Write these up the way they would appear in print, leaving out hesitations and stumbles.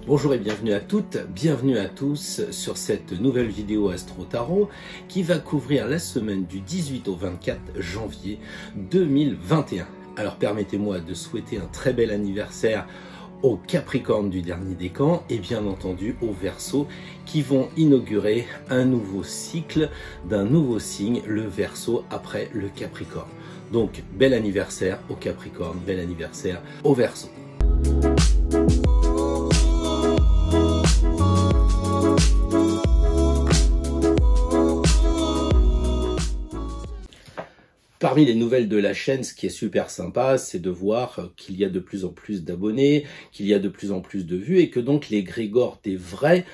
Bonjour et bienvenue à toutes, bienvenue à tous sur cette nouvelle vidéo Astro Tarot qui va couvrir la semaine du 18 au 24 janvier 2021. Alors permettez-moi de souhaiter un très bel anniversaire aux Capricornes du dernier décan et bien entendu aux Verseaux qui vont inaugurer un nouveau cycle d'un nouveau signe, le Verseau après le Capricorne. Donc bel anniversaire aux Capricornes, bel anniversaire aux Verseaux. Parmi les nouvelles de la chaîne, ce qui est super sympa, c'est de voir qu'il y a de plus en plus d'abonnés, qu'il y a de plus en plus de vues et que donc les Grégores des vrais,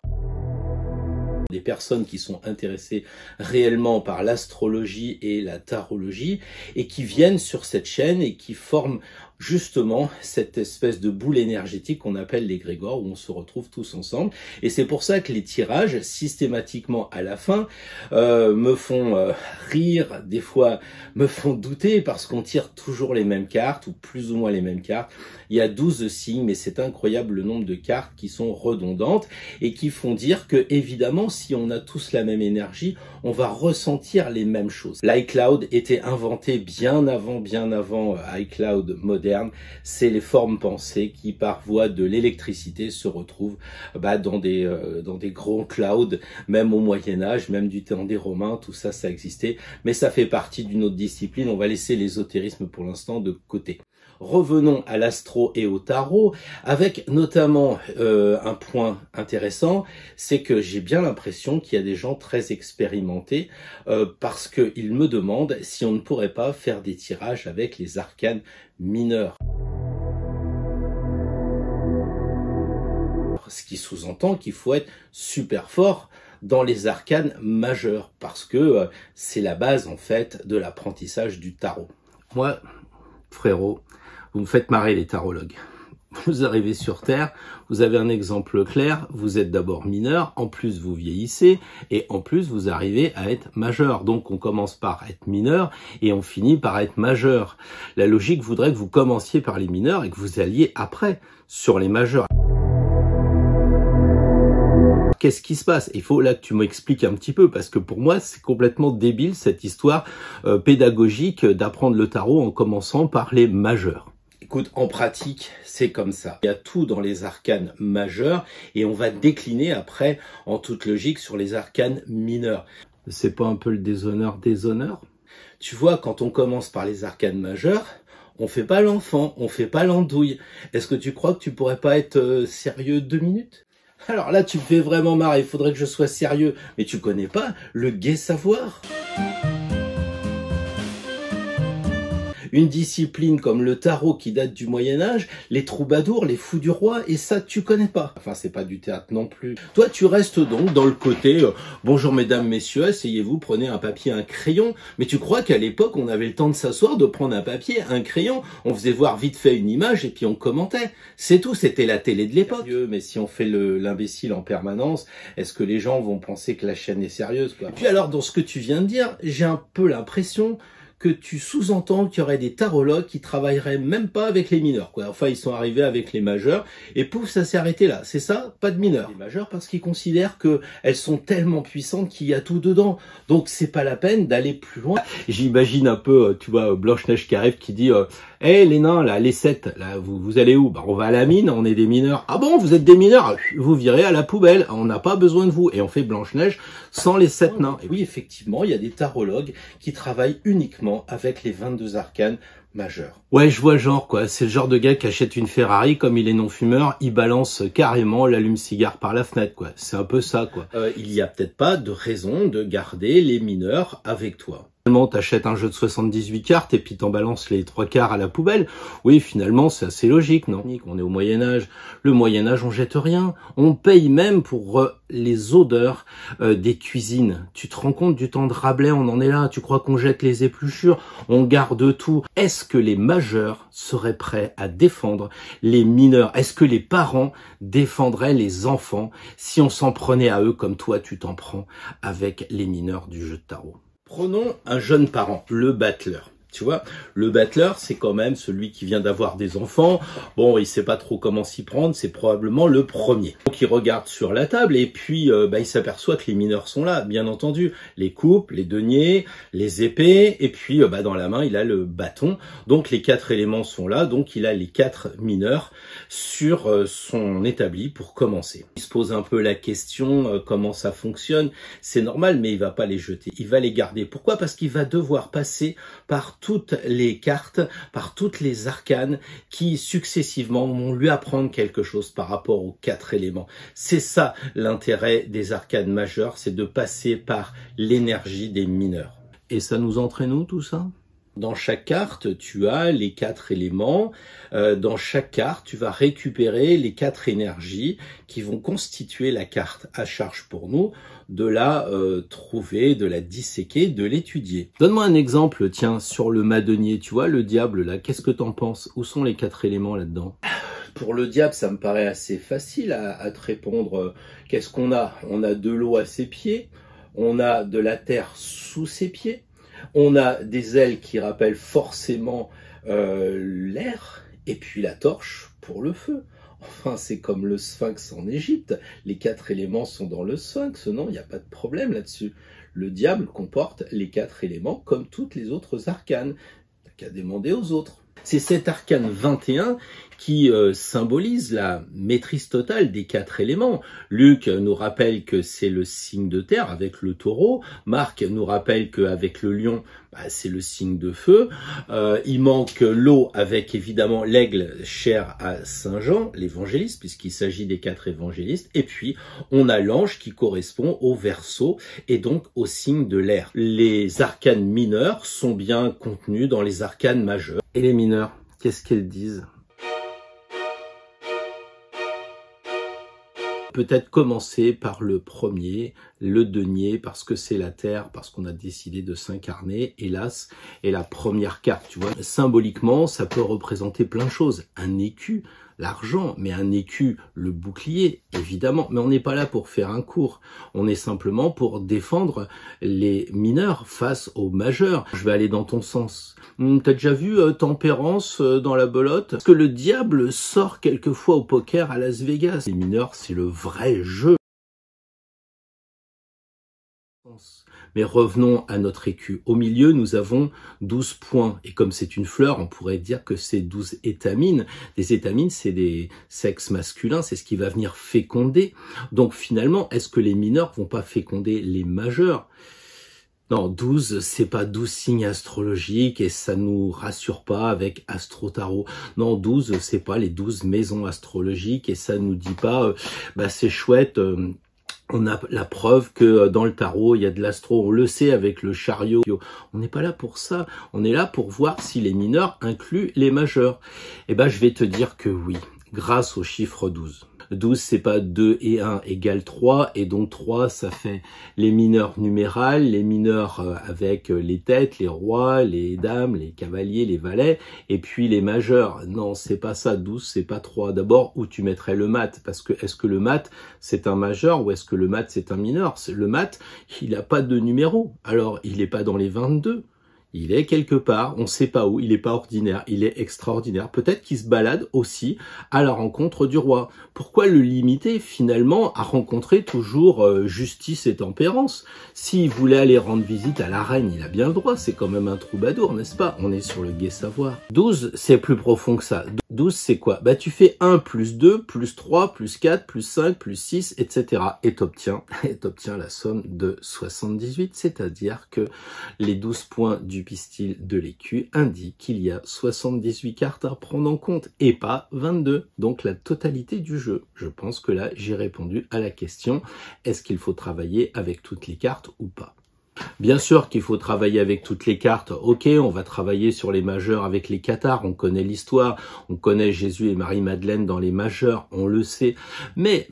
des personnes qui sont intéressées réellement par l'astrologie et la tarologie et qui viennent sur cette chaîne et qui forment justement cette espèce de boule énergétique qu'on appelle les Grégores où on se retrouve tous ensemble. Et c'est pour ça que les tirages systématiquement à la fin me font rire, des fois me font douter parce qu'on tire toujours les mêmes cartes ou plus ou moins les mêmes cartes. Il y a 12 signes mais c'est incroyable le nombre de cartes qui sont redondantes et qui font dire que évidemment si on a tous la même énergie, on va ressentir les mêmes choses. L'iCloud était inventé bien avant iCloud moderne. C'est les formes pensées qui, par voie de l'électricité, se retrouvent dans des grands clouds, même au Moyen-Âge, même du temps des Romains, tout ça, ça existait. Mais ça fait partie d'une autre discipline. On va laisser l'ésotérisme pour l'instant de côté. Revenons à l'astro et au tarot, avec notamment un point intéressant, c'est que j'ai bien l'impression qu'il y a des gens très expérimentés parce qu'ils me demandent si on ne pourrait pas faire des tirages avec les arcanes mineurs. Ce qui sous-entend qu'il faut être super fort dans les arcanes majeurs, parce que c'est la base en fait de l'apprentissage du tarot. Moi, frérot, vous me faites marrer les tarologues. Vous arrivez sur Terre, vous avez un exemple clair, vous êtes d'abord mineur, en plus vous vieillissez, et en plus vous arrivez à être majeur. Donc on commence par être mineur, et on finit par être majeur. La logique voudrait que vous commenciez par les mineurs, et que vous alliez après sur les majeurs. Qu'est-ce qui se passe? Il faut là que tu m'expliques un petit peu, parce que pour moi, c'est complètement débile cette histoire pédagogique d'apprendre le tarot en commençant par les majeurs. Écoute, en pratique, c'est comme ça. Il y a tout dans les arcanes majeurs et on va décliner après, en toute logique, sur les arcanes mineurs. C'est pas un peu le déshonneur? Tu vois, quand on commence par les arcanes majeurs, on fait pas l'enfant, on fait pas l'andouille. Est-ce que tu crois que tu pourrais pas être sérieux 2 minutes? Alors là, tu me fais vraiment marrer, il faudrait que je sois sérieux. Mais tu connais pas le gai savoir? Une discipline comme le tarot qui date du Moyen-Âge, les troubadours, les fous du roi, et ça, tu connais pas. Enfin, c'est pas du théâtre non plus. Toi, tu restes donc dans le côté bonjour mesdames, messieurs, asseyez-vous, prenez un papier, un crayon. Mais tu crois qu'à l'époque, on avait le temps de s'asseoir, de prendre un papier, un crayon, on faisait voir vite fait une image et puis on commentait. C'est tout, c'était la télé de l'époque. Mais si on fait l'imbécile en permanence, est-ce que les gens vont penser que la chaîne est sérieuse, quoi? Et puis alors, dans ce que tu viens de dire, j'ai un peu l'impression que tu sous-entends qu'il y aurait des tarologues qui travailleraient même pas avec les mineurs, quoi. Enfin, ils sont arrivés avec les majeurs, et pouf, ça s'est arrêté là. C'est ça, pas de mineurs. Les majeurs, parce qu'ils considèrent que elles sont tellement puissantes qu'il y a tout dedans. Donc, c'est pas la peine d'aller plus loin. J'imagine un peu, tu vois, Blanche-Neige qui arrive, qui dit, hey, les nains, là, les 7, là, vous allez où? Bah, on va à la mine, on est des mineurs. Ah bon, vous êtes des mineurs? Vous virez à la poubelle, on n'a pas besoin de vous. Et on fait Blanche-Neige sans les 7 nains. Et oui, effectivement, il y a des tarologues qui travaillent uniquement avec les 22 arcanes majeurs. Ouais, je vois genre quoi, c'est le genre de gars qui achète une Ferrari, comme il est non-fumeur, il balance carrément l'allume-cigare par la fenêtre, quoi. C'est un peu ça, quoi. Il y a peut-être pas de raison de garder les mineurs avec toi. Finalement, t'achètes un jeu de 78 cartes et puis t'en balances les 3/4 à la poubelle. Oui, finalement, c'est assez logique, non? On est au Moyen-Âge. Le Moyen-Âge, on jette rien. On paye même pour les odeurs des cuisines. Tu te rends compte du temps de Rabelais, on en est là. Tu crois qu'on jette les épluchures? On garde tout. Est-ce que les majeurs seraient prêts à défendre les mineurs? Est-ce que les parents défendraient les enfants si on s'en prenait à eux comme toi, tu t'en prends avec les mineurs du jeu de tarot? Prenons un jeune parent, le battleur. Tu vois, le battleur, c'est quand même celui qui vient d'avoir des enfants. Bon, il sait pas trop comment s'y prendre, c'est probablement le premier. Donc il regarde sur la table et puis il s'aperçoit que les mineurs sont là, bien entendu. Les coupes, les deniers, les épées, et puis dans la main, il a le bâton. Donc les 4 éléments sont là, donc il a les 4 mineurs sur son établi pour commencer. Il se pose un peu la question comment ça fonctionne. C'est normal, mais il va pas les jeter, il va les garder. Pourquoi? Parce qu'il va devoir passer par toutes les cartes, par toutes les arcanes qui successivement vont lui apprendre quelque chose par rapport aux 4 éléments. C'est ça l'intérêt des arcanes majeures, c'est de passer par l'énergie des mineurs. Et ça nous entraîne où tout ça? Dans chaque carte, tu as les 4 éléments. Dans chaque carte, tu vas récupérer les 4 énergies qui vont constituer la carte à charge pour nous, de la trouver, de la disséquer, de l'étudier. Donne-moi un exemple, tiens, sur le madenier. Tu vois, le diable, là, qu'est-ce que t'en penses? Où sont les 4 éléments là-dedans? Pour le diable, ça me paraît assez facile à te répondre. Qu'est-ce qu'on a? On a de l'eau à ses pieds, on a de la terre sous ses pieds, on a des ailes qui rappellent forcément l'air, et puis la torche pour le feu. Enfin, c'est comme le sphinx en Égypte. Les 4 éléments sont dans le sphinx, non? Il n'y a pas de problème là-dessus. Le diable comporte les 4 éléments comme toutes les autres arcanes. T'as qu'à demander aux autres. C'est cet arcane 21 qui symbolise la maîtrise totale des 4 éléments. Luc nous rappelle que c'est le signe de terre avec le taureau. Marc nous rappelle qu'avec le lion, c'est le signe de feu. Il manque l'eau avec évidemment l'aigle cher à Saint Jean, l'évangéliste, puisqu'il s'agit des 4 évangélistes. Et puis, on a l'ange qui correspond au Verseau et donc au signe de l'air. Les arcanes mineures sont bien contenus dans les arcanes majeures. Et les mineurs, qu'est-ce qu'elles disent? Peut-être commencer par le premier, le denier, parce que c'est la terre, parce qu'on a décidé de s'incarner, hélas, et la première carte, tu vois. Symboliquement, ça peut représenter plein de choses. Un écu, l'argent, mais un écu, le bouclier, évidemment. Mais on n'est pas là pour faire un cours. On est simplement pour défendre les mineurs face aux majeurs. Je vais aller dans ton sens. T'as déjà vu Tempérance dans la belote? Parce que le diable sort quelquefois au poker à Las Vegas. Les mineurs, c'est le vrai jeu. Mais revenons à notre écu. Au milieu, nous avons 12 points. Et comme c'est une fleur, on pourrait dire que c'est 12 étamines. Les étamines, c'est des sexes masculins, c'est ce qui va venir féconder. Donc finalement, est-ce que les mineurs vont pas féconder les majeurs? Non, 12, c'est pas 12 signes astrologiques et ça nous rassure pas avec Astro Tarot. Non, 12, c'est pas les 12 maisons astrologiques et ça nous dit pas, c'est chouette, on a la preuve que dans le tarot, il y a de l'astro, on le sait avec le chariot. On n'est pas là pour ça, on est là pour voir si les mineurs incluent les majeurs. Eh ben, je vais te dire que oui, grâce au chiffre 12. 12, c'est pas 2 et 1 égale 3, et donc 3, ça fait les mineurs numérales, les mineurs avec les têtes, les rois, les dames, les cavaliers, les valets, et puis les majeurs. Non, c'est pas ça, 12, c'est pas 3. D'abord, où tu mettrais le mat? Parce que est-ce que le mat, c'est un majeur, ou est-ce que le mat, c'est un mineur? Le mat, il n'a pas de numéro, alors il n'est pas dans les 22. Il est quelque part, on ne sait pas où, il n'est pas ordinaire, il est extraordinaire. Peut-être qu'il se balade aussi à la rencontre du roi. Pourquoi le limiter finalement à rencontrer toujours justice et tempérance? S'il voulait aller rendre visite à la reine, il a bien le droit, c'est quand même un troubadour, n'est-ce pas? On est sur le gai savoir. 12, c'est plus profond que ça. 12, c'est quoi? Tu fais 1 plus 2, plus 3, plus 4, plus 5, plus 6, etc. Et t'obtiens la somme de 78, c'est-à-dire que les 12 points du pistil de l'écu indiquent qu'il y a 78 cartes à prendre en compte et pas 22, donc la totalité du jeu. Je pense que là, j'ai répondu à la question, est-ce qu'il faut travailler avec toutes les cartes ou pas? Bien sûr qu'il faut travailler avec toutes les cartes. Ok, on va travailler sur les majeurs avec les cathares, on connaît l'histoire, on connaît Jésus et Marie-Madeleine dans les majeurs, on le sait. Mais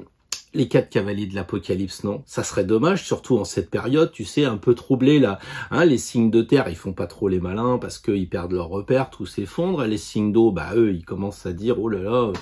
Les 4 cavaliers de l'Apocalypse, non. Ça serait dommage, surtout en cette période, tu sais, un peu troublée là. Hein, les signes de terre, ils font pas trop les malins parce qu'ils perdent leur repère, tout s'effondre. Les signes d'eau, bah eux, ils commencent à dire, oh là là,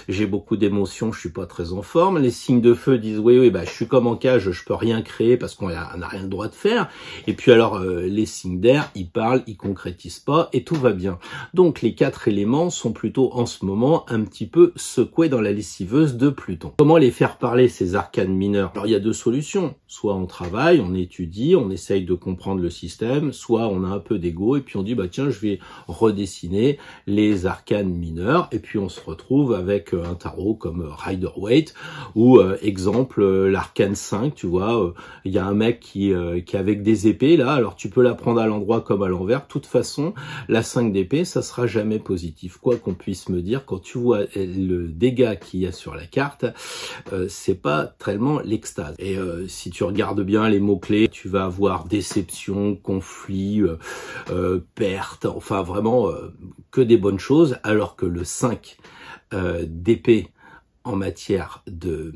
j'ai beaucoup d'émotions, je suis pas très en forme. Les signes de feu disent, oui, bah je suis comme en cage, je peux rien créer parce qu'on n'a rien le droit de faire. Et puis alors, les signes d'air, ils parlent, ils concrétisent pas et tout va bien. Donc les 4 éléments sont plutôt en ce moment un petit peu secoués dans la lessiveuse de Pluton. Comment les faire parler ces arcanes mineurs? Alors il y a 2 solutions, soit on travaille, on étudie, on essaye de comprendre le système, soit on a un peu d'ego et puis on dit bah tiens je vais redessiner les arcanes mineurs et puis on se retrouve avec un tarot comme Rider-Waite ou exemple l'arcane 5, tu vois, il y a un mec qui est avec des épées là, alors tu peux la prendre à l'endroit comme à l'envers, de toute façon la 5 d'épée ça sera jamais positif, quoi qu'on puisse me dire, quand tu vois le dégât qu'il y a sur la carte, c'est pas tellement l'extase. Et si tu regardes bien les mots-clés, tu vas avoir déception, conflit, perte, enfin vraiment que des bonnes choses, alors que le 5 d'épée en matière de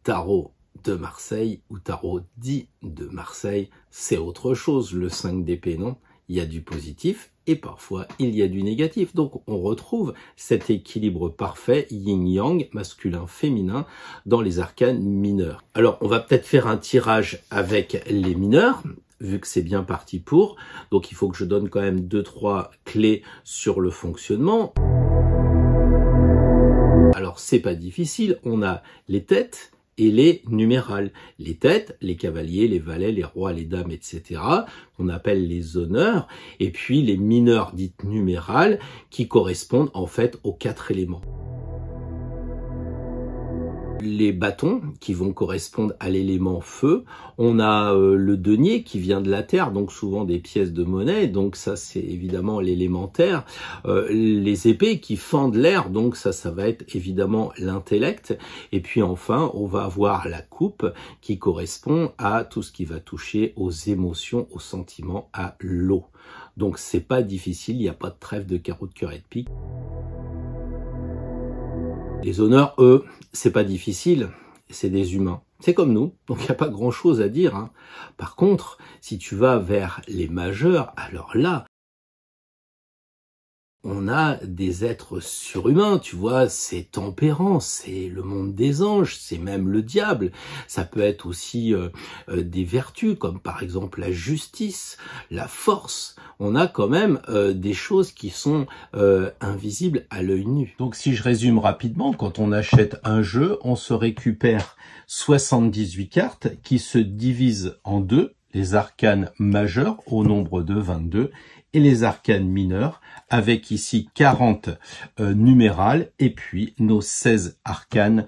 tarot de Marseille ou tarot dit de Marseille, c'est autre chose, le 5 d'épée, non? Il y a du positif et parfois il y a du négatif. Donc on retrouve cet équilibre parfait yin-yang, masculin-féminin, dans les arcanes mineurs. Alors on va peut-être faire un tirage avec les mineurs, vu que c'est bien parti pour. Donc il faut que je donne quand même 2-3 clés sur le fonctionnement. Alors c'est pas difficile, on a les têtes et les numérales. Les têtes, les cavaliers, les valets, les rois, les dames, etc., qu'on appelle les honneurs, et puis les mineurs dites numérales, qui correspondent en fait aux 4 éléments. Les bâtons qui vont correspondre à l'élément feu, on a le denier qui vient de la terre, donc souvent des pièces de monnaie, donc ça c'est évidemment l'élémentaire, les épées qui fendent l'air, donc ça va être évidemment l'intellect, et puis enfin on va avoir la coupe qui correspond à tout ce qui va toucher aux émotions, aux sentiments, à l'eau. Donc c'est pas difficile, il n'y a pas de trêve de carreau de cœur et de pique. Les honneurs, eux, c'est pas difficile, c'est des humains. C'est comme nous, donc il n'y a pas grand-chose à dire, hein. Par contre, si tu vas vers les majeurs, alors là, on a des êtres surhumains, tu vois, c'est tempérant, c'est le monde des anges, c'est même le diable. Ça peut être aussi des vertus, comme par exemple la justice, la force. On a quand même des choses qui sont invisibles à l'œil nu. Donc si je résume rapidement, quand on achète un jeu, on se récupère 78 cartes qui se divisent en 2, les arcanes majeurs au nombre de 22 et les arcanes mineurs avec ici 40 numérales et puis nos 16 arcanes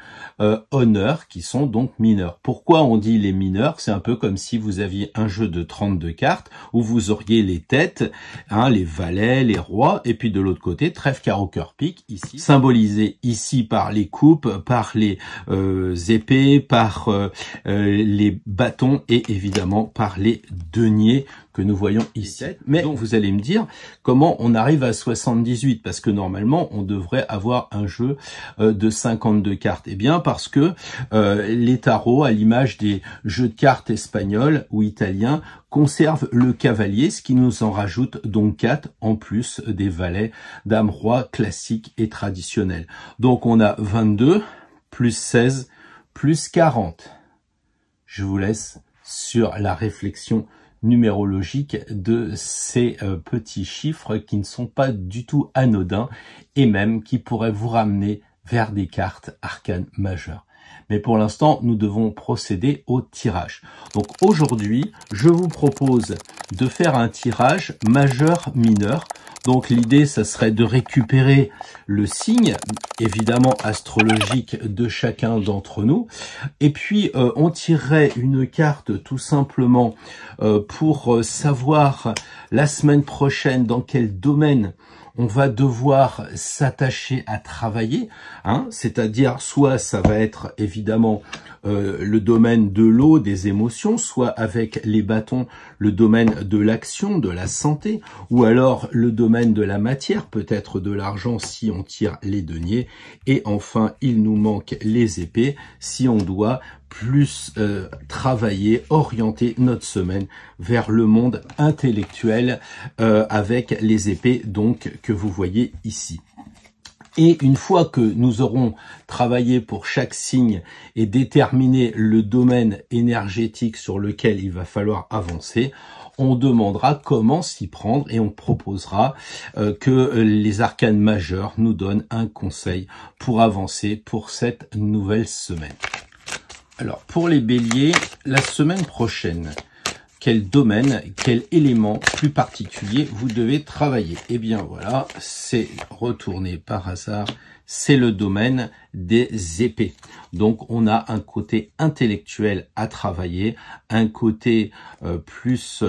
honneurs qui sont donc mineurs. Pourquoi on dit les mineurs? C'est un peu comme si vous aviez un jeu de 32 cartes où vous auriez les têtes, hein, les valets, les rois et puis de l'autre côté trèfle, carreau, cœur, pique ici, symbolisé ici par les coupes, par les épées, par les bâtons et évidemment par les deniers que nous voyons ici. Mais donc, vous allez me dire comment on arrive à 78, parce que normalement on devrait avoir un jeu de 52 cartes. Eh bien parce que les tarots, à l'image des jeux de cartes espagnols ou italiens, conservent le cavalier, ce qui nous en rajoute donc 4 en plus des valets, dames, rois classiques et traditionnels. Donc on a 22 plus 16 plus 40. Je vous laisse sur la réflexion numérologique de ces petits chiffres qui ne sont pas du tout anodins et même qui pourraient vous ramener vers des cartes arcanes majeures. Mais pour l'instant, nous devons procéder au tirage. Donc aujourd'hui, je vous propose de faire un tirage majeur-mineur. Donc l'idée, ça serait de récupérer le signe, évidemment astrologique, de chacun d'entre nous. Et puis, on tirerait une carte tout simplement pour savoir la semaine prochaine dans quel domaine on va devoir s'attacher à travailler, hein, c'est-à-dire soit ça va être évidemment le domaine de l'eau, des émotions, soit avec les bâtons, le domaine de l'action, de la santé, ou alors le domaine de la matière, peut-être de l'argent si on tire les deniers, et enfin il nous manque les épées si on doit plus travailler, orienter notre semaine vers le monde intellectuel avec les épées donc que vous voyez ici. Et une fois que nous aurons travaillé pour chaque signe et déterminé le domaine énergétique sur lequel il va falloir avancer, on demandera comment s'y prendre et on proposera que les arcanes majeurs nous donnent un conseil pour avancer pour cette nouvelle semaine. Alors, pour les béliers, la semaine prochaine, quel domaine, quel élément plus particulier vous devez travailler? Eh bien voilà, c'est retourné par hasard, c'est le domaine des épées. Donc on a un côté intellectuel à travailler, un côté plus,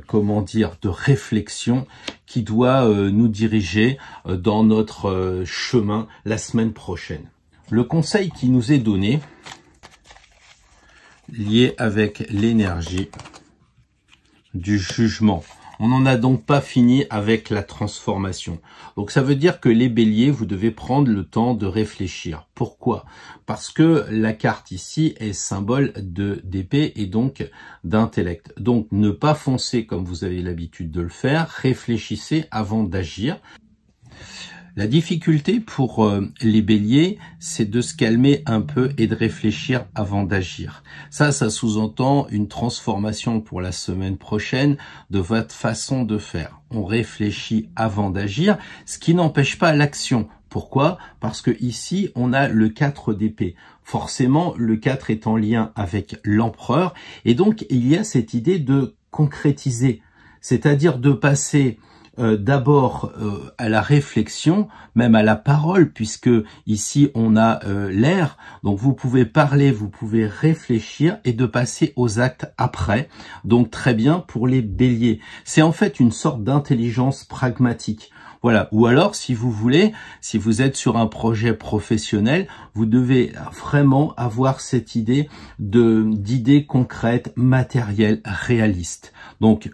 comment dire, de réflexion qui doit nous diriger dans notre chemin la semaine prochaine. Le conseil qui nous est donné, lié avec l'énergie du jugement. On n'en a donc pas fini avec la transformation. Donc ça veut dire que les béliers, vous devez prendre le temps de réfléchir. Pourquoi? Parce que la carte ici est symbole d'épée et donc d'intellect. Donc ne pas foncer comme vous avez l'habitude de le faire, réfléchissez avant d'agir. La difficulté pour les béliers, c'est de se calmer un peu et de réfléchir avant d'agir. Ça sous-entend une transformation pour la semaine prochaine de votre façon de faire. On réfléchit avant d'agir, ce qui n'empêche pas l'action. Pourquoi? Parce que ici, on a le 4 d'épée. Forcément, le 4 est en lien avec l'empereur. Et donc, il y a cette idée de concrétiser, c'est-à-dire de passer d'abord à la réflexion, même à la parole, puisque ici on a l'air, donc vous pouvez parler, vous pouvez réfléchir et de passer aux actes après, donc très bien pour les béliers. C'est en fait une sorte d'intelligence pragmatique. Voilà. Ou alors, si vous voulez, si vous êtes sur un projet professionnel, vous devez vraiment avoir cette idée d'idées concrètes, matérielles, réalistes. Donc,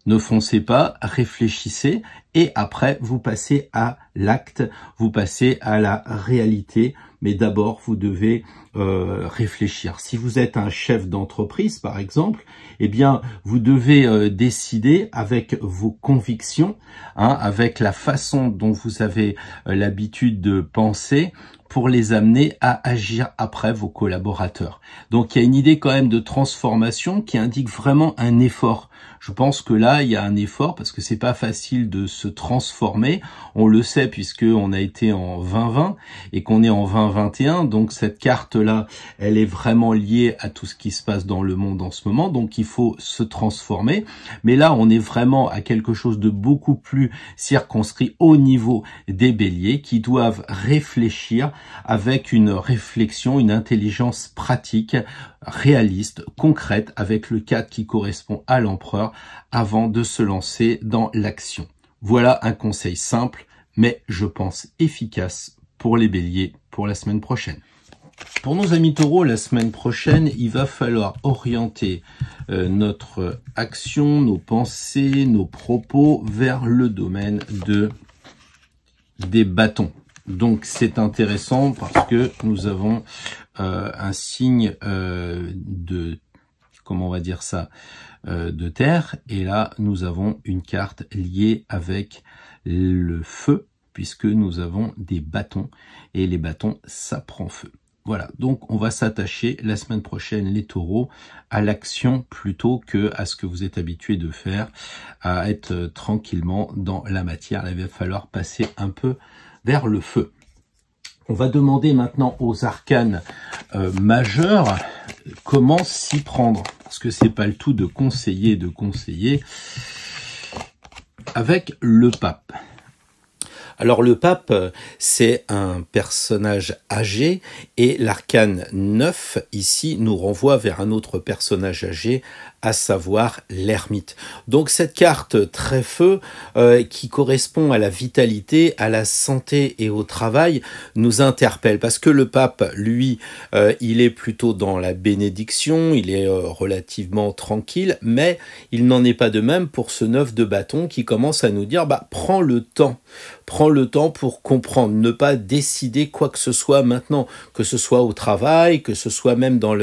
ne foncez pas, réfléchissez et après vous passez à l'acte, vous passez à la réalité. Mais d'abord, vous devez réfléchir. Si vous êtes un chef d'entreprise, par exemple, eh bien, vous devez décider avec vos convictions, hein, avec la façon dont vous avez l'habitude de penser, pour les amener à agir après vos collaborateurs. Donc il y a une idée quand même de transformation qui indique vraiment un effort. Je pense que là, il y a un effort parce que c'est pas facile de se transformer. On le sait puisque on a été en 2020 et qu'on est en 2021. Donc cette carte-là, elle est vraiment liée à tout ce qui se passe dans le monde en ce moment. Donc il faut se transformer. Mais là, on est vraiment à quelque chose de beaucoup plus circonscrit au niveau des béliers qui doivent réfléchir avec une réflexion, une intelligence pratique, réaliste, concrète, avec le 4 qui correspond à l'empereur, avant de se lancer dans l'action. Voilà un conseil simple, mais je pense efficace pour les béliers pour la semaine prochaine. Pour nos amis taureaux, la semaine prochaine, il va falloir orienter notre action, nos pensées, nos propos vers le domaine des bâtons. Donc c'est intéressant parce que nous avons un signe de, comment on va dire ça, de terre, et là nous avons une carte liée avec le feu puisque nous avons des bâtons et les bâtons ça prend feu. Voilà, donc on va s'attacher la semaine prochaine, les taureaux, à l'action plutôt que à ce que vous êtes habitués de faire, à être tranquillement dans la matière. Il va falloir passer un peu vers le feu. On va demander maintenant aux arcanes majeurs comment s'y prendre, parce que c'est pas le tout de conseiller avec le pape. Alors le pape, c'est un personnage âgé et l'arcane 9, ici, nous renvoie vers un autre personnage âgé, à savoir l'ermite. Donc cette carte très feu, qui correspond à la vitalité, à la santé et au travail, nous interpelle. Parce que le pape, lui, il est plutôt dans la bénédiction, il est relativement tranquille, mais il n'en est pas de même pour ce 9 de bâton qui commence à nous dire, prends le temps pour comprendre, ne pas décider quoi que ce soit maintenant, que ce soit au travail, que ce soit même dans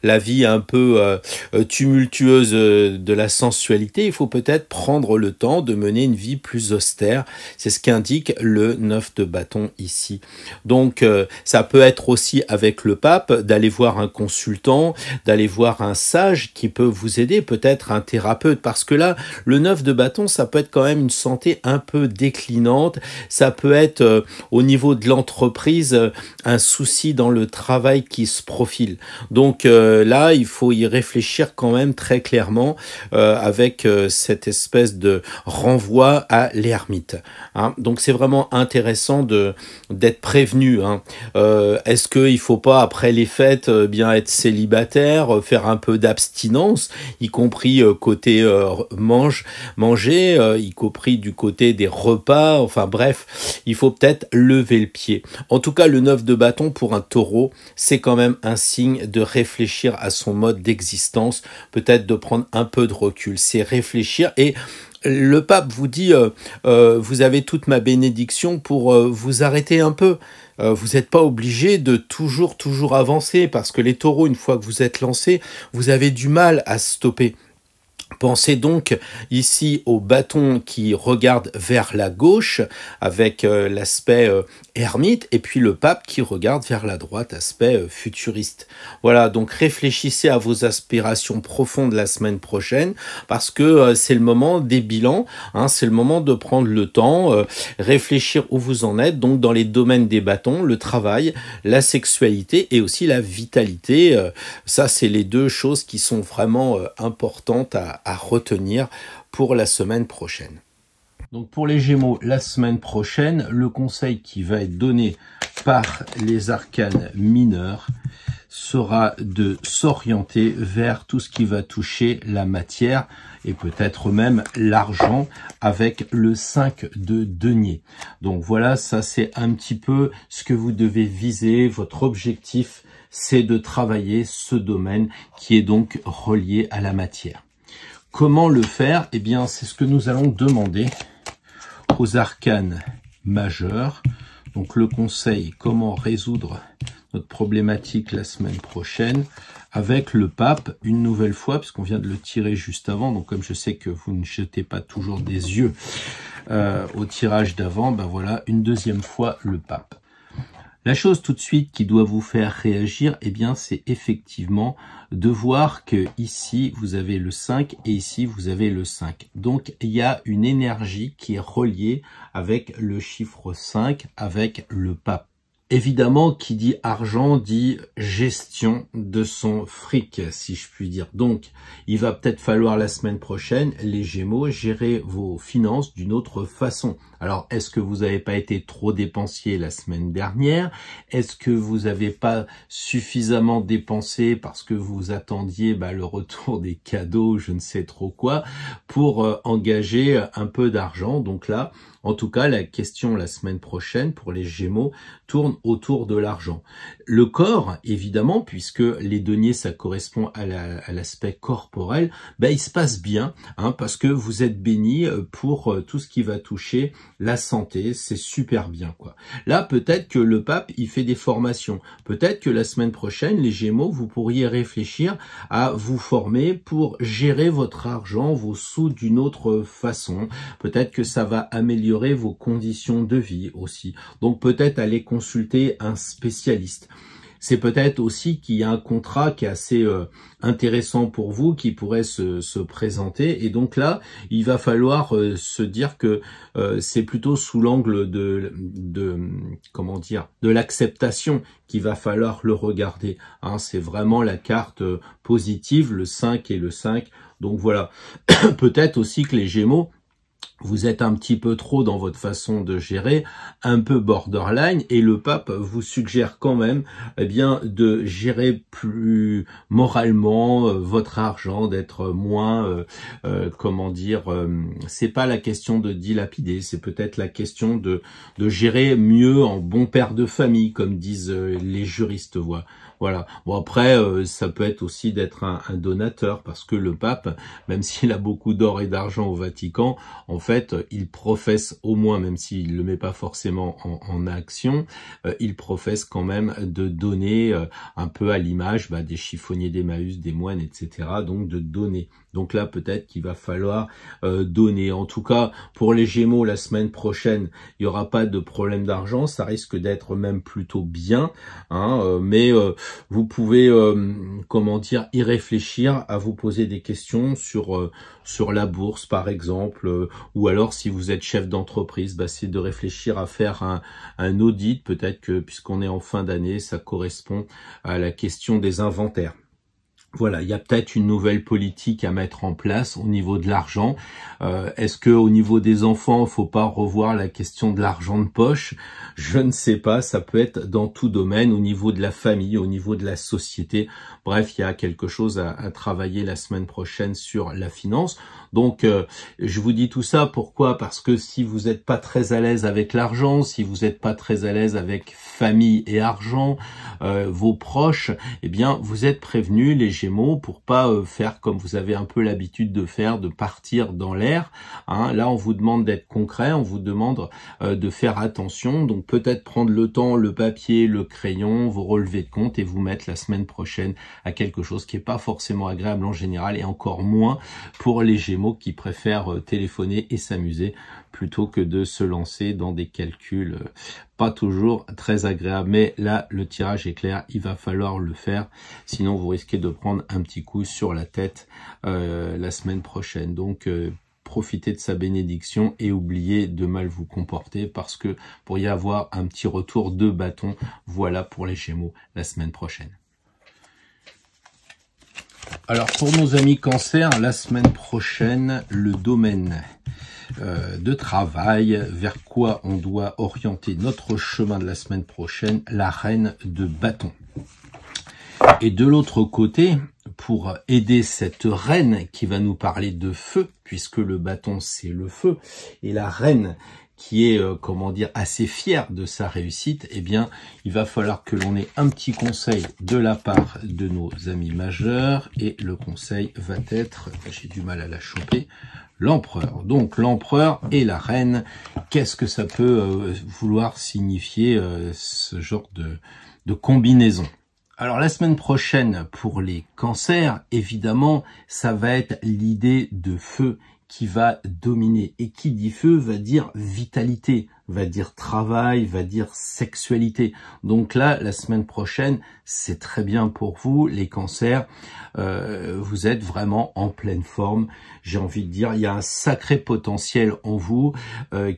la vie un peu tumultueuse de la sensualité. Il faut peut-être prendre le temps de mener une vie plus austère. C'est ce qu'indique le 9 de bâton ici. Donc ça peut être aussi avec le pape d'aller voir un consultant, d'aller voir un sage qui peut vous aider, peut-être un thérapeute, parce que là, le 9 de bâton, ça peut être quand même une santé un peu déclinante, ça peut être au niveau de l'entreprise un souci dans le travail qui se profile. Donc là, il faut y réfléchir quand même très clairement avec cette espèce de renvoi à l'ermite. Hein. Donc c'est vraiment intéressant d'être prévenu. Hein. Est-ce qu'il ne faut pas, après les fêtes, bien être célibataire, faire un peu d'abstinence, y compris côté manger, y compris du côté des repas, enfin bref, il faut peut-être lever le pied. En tout cas, le 9 de bâton pour un taureau, c'est quand même un signe de réfléchir à son mode d'existence, peut-être de prendre un peu de recul, c'est réfléchir. Et le pape vous dit, vous avez toute ma bénédiction pour vous arrêter un peu. Vous n'êtes pas obligé de toujours avancer, parce que les taureaux, une fois que vous êtes lancés, vous avez du mal à stopper. Pensez donc ici au bâton qui regarde vers la gauche avec l'aspect ermite, et puis le pape qui regarde vers la droite, aspect futuriste. Voilà, donc réfléchissez à vos aspirations profondes la semaine prochaine, parce que c'est le moment des bilans, hein, c'est le moment de prendre le temps, réfléchir où vous en êtes, donc dans les domaines des bâtons, le travail, la sexualité et aussi la vitalité. Ça, c'est les deux choses qui sont vraiment importantes à retenir pour la semaine prochaine. Donc pour les Gémeaux, la semaine prochaine, le conseil qui va être donné par les arcanes mineurs sera de s'orienter vers tout ce qui va toucher la matière et peut-être même l'argent avec le 5 de denier. Donc voilà, ça c'est un petit peu ce que vous devez viser. Votre objectif, c'est de travailler ce domaine qui est donc relié à la matière. Comment le faire? Eh bien, c'est ce que nous allons demander aux arcanes majeurs. Donc le conseil, comment résoudre notre problématique la semaine prochaine avec le pape une nouvelle fois, puisqu'on vient de le tirer juste avant. Donc comme je sais que vous ne jetez pas toujours des yeux au tirage d'avant, ben voilà, une deuxième fois le pape. La chose tout de suite qui doit vous faire réagir, eh bien, c'est effectivement de voir que ici, vous avez le 5 et ici, vous avez le 5. Donc, il y a une énergie qui est reliée avec le chiffre 5, avec le pape. Évidemment, qui dit argent dit gestion de son fric, si je puis dire. Donc, il va peut-être falloir la semaine prochaine, les Gémeaux, gérer vos finances d'une autre façon. Alors, est-ce que vous n'avez pas été trop dépensier la semaine dernière? Est-ce que vous n'avez pas suffisamment dépensé parce que vous attendiez le retour des cadeaux, je ne sais trop quoi, pour engager un peu d'argent? Donc là, en tout cas, la question la semaine prochaine pour les Gémeaux tourne autour de l'argent. Le corps, évidemment, puisque les deniers, ça correspond à l'aspect corporel, il se passe bien, hein, parce que vous êtes béni pour tout ce qui va toucher la santé, c'est super bien, quoi. Là, peut-être que le pape, il fait des formations. Peut-être que la semaine prochaine, les Gémeaux, vous pourriez réfléchir à vous former pour gérer votre argent, vos sous d'une autre façon. Peut-être que ça va améliorer vos conditions de vie aussi. Donc peut-être aller consulter un spécialiste. C'est peut-être aussi qu'il y a un contrat qui est assez intéressant pour vous, qui pourrait se présenter. Et donc là, il va falloir se dire que c'est plutôt sous l'angle comment dire, de l'acceptation qu'il va falloir le regarder. Hein, c'est vraiment la carte positive, le 5 et le 5. Donc voilà. Peut-être aussi que les Gémeaux, vous êtes un petit peu trop dans votre façon de gérer, un peu borderline, et le pape vous suggère quand même eh bien de gérer plus moralement votre argent, d'être moins comment dire, c'est pas la question de dilapider, c'est peut-être la question de gérer mieux en bon père de famille, comme disent les juristes. Voilà. Bon, après, ça peut être aussi d'être un donateur, parce que le pape, même s'il a beaucoup d'or et d'argent au Vatican, en fait, il professe au moins, même s'il le met pas forcément en action, il professe quand même de donner un peu à l'image des chiffonniers d'Emmaüs, des moines, etc. Donc de donner. Donc là, peut-être qu'il va falloir donner. En tout cas, pour les Gémeaux, la semaine prochaine, il n'y aura pas de problème d'argent. Ça risque d'être même plutôt bien, hein, mais vous pouvez, comment dire, y réfléchir, à vous poser des questions sur la bourse, par exemple, ou alors si vous êtes chef d'entreprise, c'est de réfléchir à faire un audit. Peut-être que, puisqu'on est en fin d'année, ça correspond à la question des inventaires. Voilà, il y a peut-être une nouvelle politique à mettre en place au niveau de l'argent. Est-ce que au niveau des enfants, il faut pas revoir la question de l'argent de poche? Je ne sais pas, ça peut être dans tout domaine, au niveau de la famille, au niveau de la société. Bref, il y a quelque chose à travailler la semaine prochaine sur la finance. Donc, je vous dis tout ça, pourquoi? Parce que si vous n'êtes pas très à l'aise avec l'argent, si vous n'êtes pas très à l'aise avec famille et argent, vos proches, eh bien, vous êtes prévenus, les Gémeaux, pour pas faire comme vous avez un peu l'habitude de faire, de partir dans l'air. Hein. Là, on vous demande d'être concret, on vous demande de faire attention. Donc, peut-être prendre le temps, le papier, le crayon, vos relevés de compte et vous mettre la semaine prochaine à quelque chose qui n'est pas forcément agréable en général, et encore moins pour les Gémeaux qui préfèrent téléphoner et s'amuser plutôt que de se lancer dans des calculs pas toujours très agréables. Mais là, le tirage est clair, il va falloir le faire, sinon vous risquez de prendre un petit coup sur la tête la semaine prochaine. Donc profitez de sa bénédiction et oubliez de mal vous comporter, parce que pour y avoir un petit retour de bâton. Voilà pour les Gémeaux la semaine prochaine. Alors pour nos amis Cancer, la semaine prochaine, le domaine de travail, vers quoi on doit orienter notre chemin de la semaine prochaine, la reine de bâton. Et de l'autre côté, pour aider cette reine qui va nous parler de feu, puisque le bâton c'est le feu, et la reine qui est, comment dire, assez fière de sa réussite, eh bien, il va falloir que l'on ait un petit conseil de la part de nos amis majeurs, et le conseil va être, j'ai du mal à la choper, l'empereur. Donc, l'empereur et la reine, qu'est-ce que ça peut vouloir signifier, ce genre de combinaison? Alors, la semaine prochaine, pour les cancers, évidemment, ça va être l'idée de feu qui va dominer. Et qui dit feu va dire vitalité, va dire travail, va dire sexualité. Donc là, la semaine prochaine, c'est très bien pour vous, les cancers. Vous êtes vraiment en pleine forme. J'ai envie de dire, il y a un sacré potentiel en vous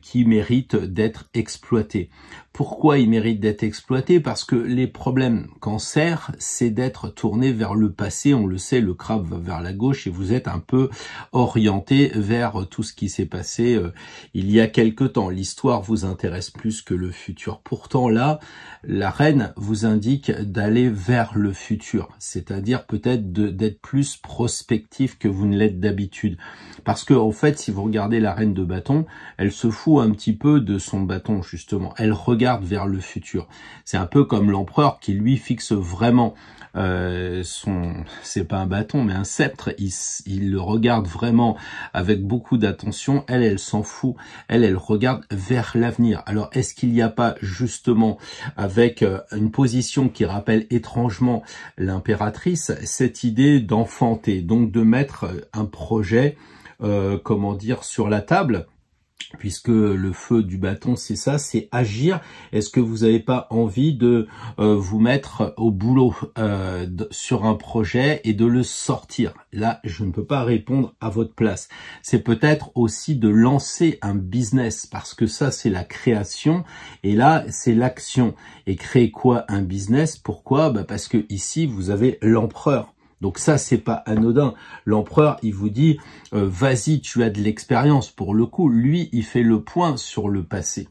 qui mérite d'être exploité. Pourquoi il mérite d'être exploité? Parce que les problèmes cancer, c'est d'être tourné vers le passé. On le sait, le crabe va vers la gauche et vous êtes un peu orienté vers tout ce qui s'est passé il y a quelque temps. L'histoire vous intéresse plus que le futur. Pourtant là, la reine vous indique d'aller vers le futur, c'est-à-dire peut-être d'être plus prospectif que vous ne l'êtes d'habitude. Parce que en fait, si vous regardez la reine de bâton, elle se fout un petit peu de son bâton justement. Elle regarde vers le futur. C'est un peu comme l'empereur qui lui fixe vraiment c'est pas un bâton mais un sceptre, il le regarde vraiment avec beaucoup d'attention. Elle s'en fout, elle regarde vers l'avenir. Alors est-ce qu'il n'y a pas justement, avec une position qui rappelle étrangement l'impératrice, cette idée d'enfanter, donc de mettre un projet comment dire, sur la table? Puisque le feu du bâton, c'est ça, c'est agir. Est-ce que vous n'avez pas envie de vous mettre au boulot sur un projet et de le sortir? Là, je ne peux pas répondre à votre place. C'est peut-être aussi de lancer un business, parce que ça, c'est la création, et là, c'est l'action. Et créer quoi? Un business. Pourquoi? Parce que ici, vous avez l'empereur. Donc ça, c'est pas anodin. L'empereur, il vous dit, vas-y, tu as de l'expérience. Pour le coup, lui, il fait le point sur le passé.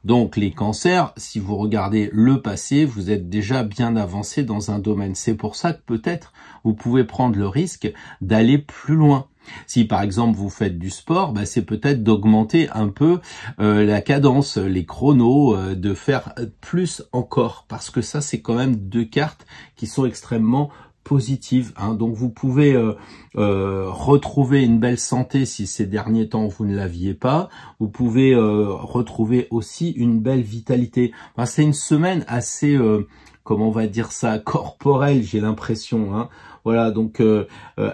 Donc les cancers, si vous regardez le passé, vous êtes déjà bien avancé dans un domaine. C'est pour ça que peut-être vous pouvez prendre le risque d'aller plus loin. Si par exemple vous faites du sport, c'est peut-être d'augmenter un peu la cadence, les chronos, de faire plus encore. Parce que ça, c'est quand même deux cartes qui sont extrêmement positive, hein. Donc vous pouvez retrouver une belle santé si ces derniers temps vous ne l'aviez pas. Vous pouvez retrouver aussi une belle vitalité. Enfin, c'est une semaine assez, comment on va dire ça, corporelle, j'ai l'impression, hein. Voilà, donc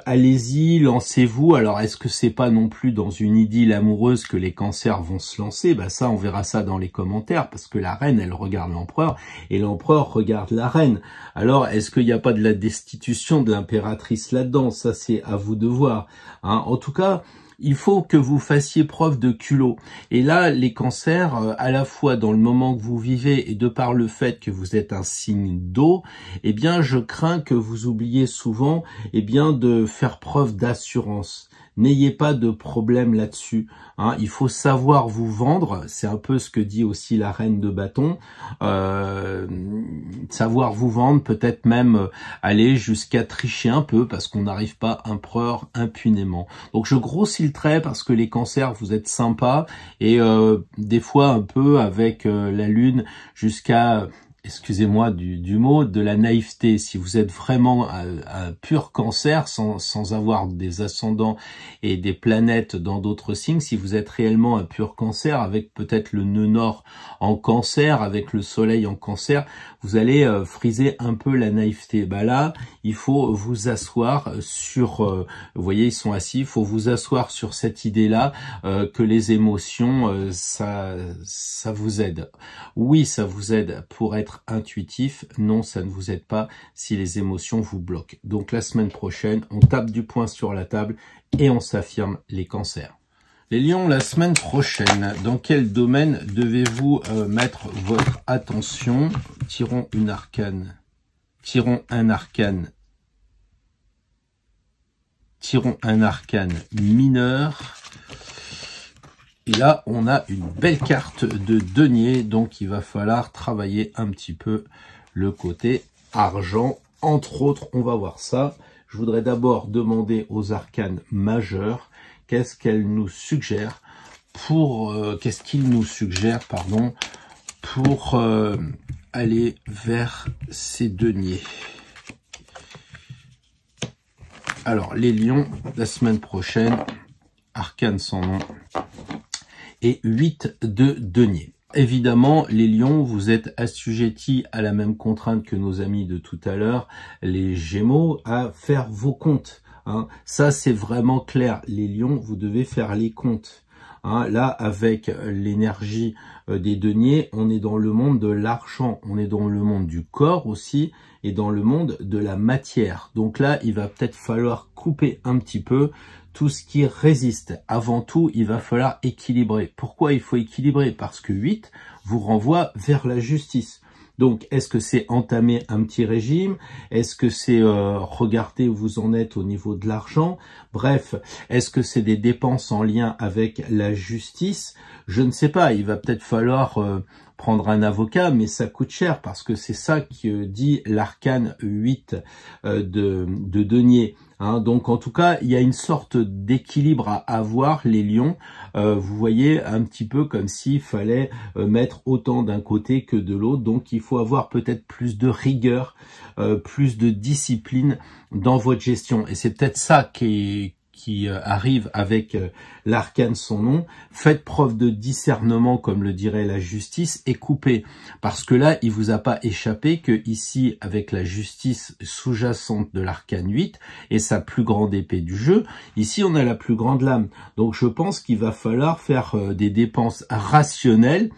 allez-y, lancez-vous. Alors, est-ce que c'est pas non plus dans une idylle amoureuse que les cancers vont se lancer? Ça, on verra ça dans les commentaires, parce que la reine, elle regarde l'empereur, et l'empereur regarde la reine. Alors, est-ce qu'il n'y a pas de la destitution de l'impératrice là-dedans? Ça, c'est à vous de voir, hein. En tout cas, il faut que vous fassiez preuve de culot. Et là, les cancers, à la fois dans le moment que vous vivez et de par le fait que vous êtes un signe d'eau, eh bien, je crains que vous oubliez souvent, de faire preuve d'assurance. N'ayez pas de problème là-dessus, hein. Il faut savoir vous vendre, c'est un peu ce que dit aussi la reine de bâton, savoir vous vendre, peut-être même aller jusqu'à tricher un peu, parce qu'on n'arrive pas empereur impunément. Donc je grossis le trait, parce que les cancers, vous êtes sympas, et des fois un peu avec la lune jusqu'à... excusez-moi du mot, de la naïveté. Si vous êtes vraiment un pur cancer, sans avoir des ascendants et des planètes dans d'autres signes, si vous êtes réellement un pur cancer, avec peut-être le nœud nord en cancer, avec le soleil en cancer, vous allez friser un peu la naïveté. Là, il faut vous asseoir sur, vous voyez, ils sont assis, il faut vous asseoir sur cette idée-là, que les émotions, ça vous aide. Oui, ça vous aide pour être intuitif. Non, ça ne vous aide pas si les émotions vous bloquent. Donc la semaine prochaine, on tape du poing sur la table et on s'affirme les cancers. Les lions, la semaine prochaine, dans quel domaine devez-vous mettre votre attention? Tirons une arcane. Tirons un arcane. Tirons un arcane mineur. Et là, on a une belle carte de denier, donc il va falloir travailler un petit peu le côté argent. Entre autres, on va voir ça. Je voudrais d'abord demander aux arcanes majeures qu'est-ce qu'elles nous suggèrent pour qu'est-ce qu'ils nous suggèrent, pardon, pour aller vers ces deniers. Alors, les lions, la semaine prochaine, arcane sans nom. Et 8 de denier. Évidemment, les lions, vous êtes assujettis à la même contrainte que nos amis de tout à l'heure, les gémeaux, à faire vos comptes, hein. Ça, c'est vraiment clair. Les lions, vous devez faire les comptes, hein. Là, avec l'énergie des deniers, on est dans le monde de l'argent, on est dans le monde du corps aussi, et dans le monde de la matière. Donc là, il va peut-être falloir couper un petit peu tout ce qui résiste. Avant tout, il va falloir équilibrer. Pourquoi il faut équilibrer? Parce que 8 vous renvoie vers la justice. Donc, est-ce que c'est entamer un petit régime? Est-ce que c'est regarder où vous en êtes au niveau de l'argent? Bref, est-ce que c'est des dépenses en lien avec la justice? Je ne sais pas, il va peut-être falloir prendre un avocat, mais ça coûte cher, parce que c'est ça que dit l'arcane 8 de denier. Hein, donc en tout cas, il y a une sorte d'équilibre à avoir, les lions. Vous voyez, un petit peu comme s'il fallait mettre autant d'un côté que de l'autre. Donc il faut avoir peut-être plus de rigueur, plus de discipline dans votre gestion. Et c'est peut-être ça qui arrive avec l'arcane son nom. Faites preuve de discernement, comme le dirait la justice, et coupez. Parce que là, il vous a pas échappé que ici, avec la justice sous-jacente de l'arcane 8 et sa plus grande épée du jeu, ici, on a la plus grande lame. Donc, je pense qu'il va falloir faire des dépenses rationnelles,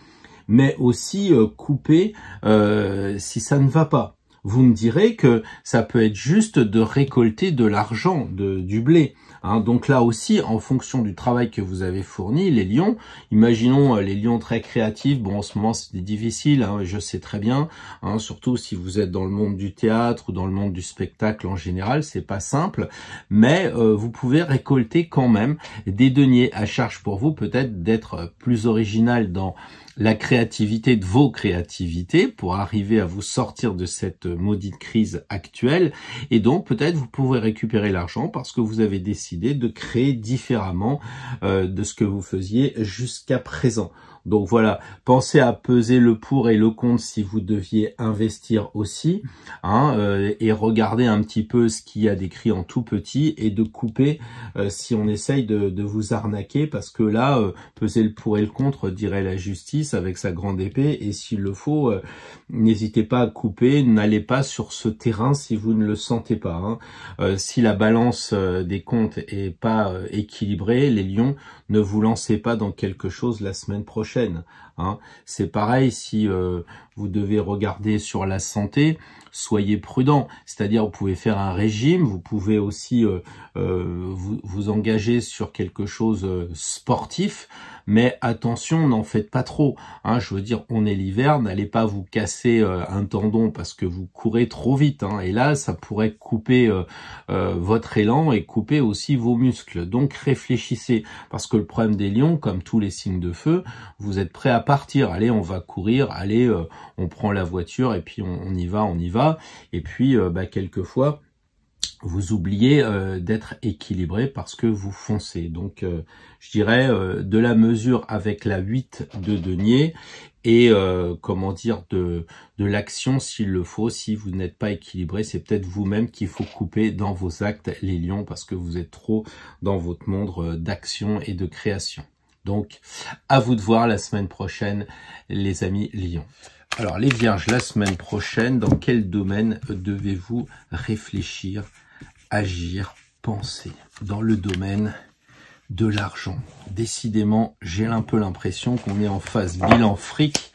mais aussi couper si ça ne va pas. Vous me direz que ça peut être juste de récolter de l'argent, du blé. Hein. Donc là aussi, en fonction du travail que vous avez fourni, les lions, imaginons les lions très créatifs, bon en ce moment c'est difficile, hein, je sais très bien, hein, surtout si vous êtes dans le monde du théâtre ou dans le monde du spectacle en général, c'est pas simple, mais vous pouvez récolter quand même des deniers. À charge pour vous peut-être d'être plus original dans la créativité de vos créativités pour arriver à vous sortir de cette maudite crise actuelle, et donc peut-être vous pouvez récupérer l'argent parce que vous avez décidé de créer différemment de ce que vous faisiez jusqu'à présent. Donc voilà, pensez à peser le pour et le contre si vous deviez investir aussi, hein, et regardez un petit peu ce qu'il y a décrit en tout petit et de couper si on essaye de vous arnaquer, parce que là, peser le pour et le contre, dirait la justice avec sa grande épée, et s'il le faut, n'hésitez pas à couper, n'allez pas sur ce terrain si vous ne le sentez pas. Hein. Si la balance des comptes est pas équilibrée, les lions, ne vous lancez pas dans quelque chose la semaine prochaine. Hein. C'est pareil si vous devez regarder sur la santé, soyez prudent. C'est-à-dire vous pouvez faire un régime, vous pouvez aussi vous engager sur quelque chose sportif, mais attention, n'en faites pas trop. Hein. Je veux dire, on est l'hiver, n'allez pas vous casser un tendon parce que vous courez trop vite. Hein. Et là, ça pourrait couper votre élan et couper aussi vos muscles. Donc réfléchissez, parce que le problème des lions, comme tous les signes de feu, vous êtes prêts à partir. Allez, on va courir, allez, on prend la voiture et puis on y va. Et puis, quelquefois, vous oubliez d'être équilibré parce que vous foncez. Donc, je dirais de la mesure avec la 8 de denier et de l'action s'il le faut. Si vous n'êtes pas équilibré, c'est peut-être vous-même qu'il faut couper dans vos actes, les lions, parce que vous êtes trop dans votre monde d'action et de création. Donc, à vous de voir la semaine prochaine, les amis lions. Alors, les vierges, la semaine prochaine, dans quel domaine devez-vous réfléchir, agir, penser? Dans le domaine de l'argent. Décidément, j'ai un peu l'impression qu'on est en phase bilan fric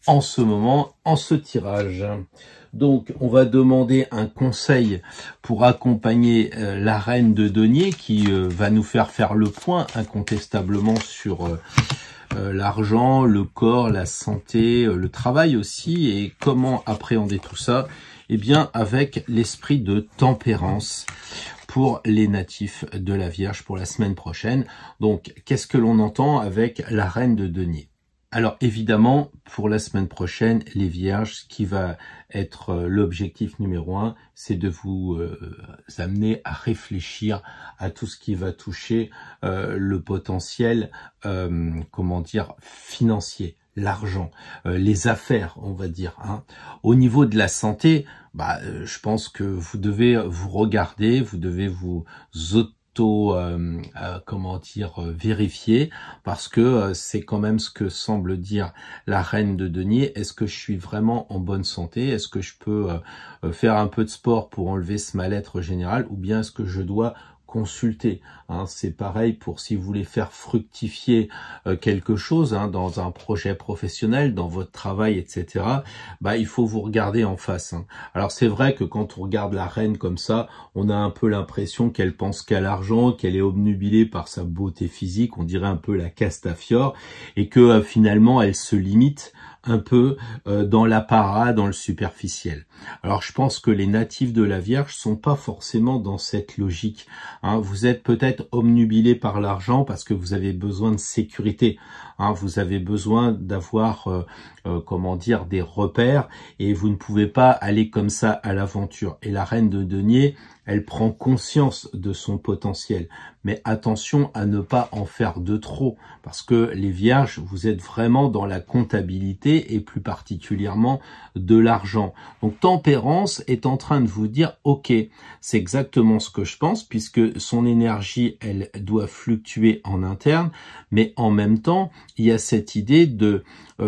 en ce moment, en ce tirage. Donc, on va demander un conseil pour accompagner la reine de denier qui va nous faire le point incontestablement sur l'argent, le corps, la santé, le travail aussi, et comment appréhender tout ça? Eh bien, avec l'esprit de tempérance pour les natifs de la Vierge pour la semaine prochaine. Donc, qu'est-ce que l'on entend avec la reine de denier? Alors évidemment, pour la semaine prochaine, les Vierges, ce qui va être l'objectif numéro 1, c'est de vous amener à réfléchir à tout ce qui va toucher le potentiel, financier, l'argent, les affaires, on va dire. Hein. Au niveau de la santé, je pense que vous devez vous regarder, vous devez vous vérifier, parce que c'est quand même ce que semble dire la reine de denier. Est-ce que je suis vraiment en bonne santé? Est-ce que je peux faire un peu de sport pour enlever ce mal-être général, ou bien est-ce que je dois consulter? Hein, c'est pareil pour si vous voulez faire fructifier quelque chose dans un projet professionnel, dans votre travail, etc. Il faut vous regarder en face. Hein. Alors c'est vrai que quand on regarde la reine comme ça, on a un peu l'impression qu'elle pense qu'à l'argent, qu'elle est obnubilée par sa beauté physique, on dirait un peu la Castafiore, et que finalement elle se limite un peu dans l'apparat, dans le superficiel. Alors je pense que les natifs de la Vierge sont pas forcément dans cette logique. Hein. Vous êtes peut-être obnubilé par l'argent parce que vous avez besoin de sécurité. Hein. Vous avez besoin d'avoir des repères, et vous ne pouvez pas aller comme ça à l'aventure. Et la reine de denier, elle prend conscience de son potentiel. Mais attention à ne pas en faire de trop, parce que les Vierges, vous êtes vraiment dans la comptabilité et plus particulièrement de l'argent. Donc tempérance est en train de vous dire, ok, c'est exactement ce que je pense, puisque son énergie, elle doit fluctuer en interne, mais en même temps, il y a cette idée de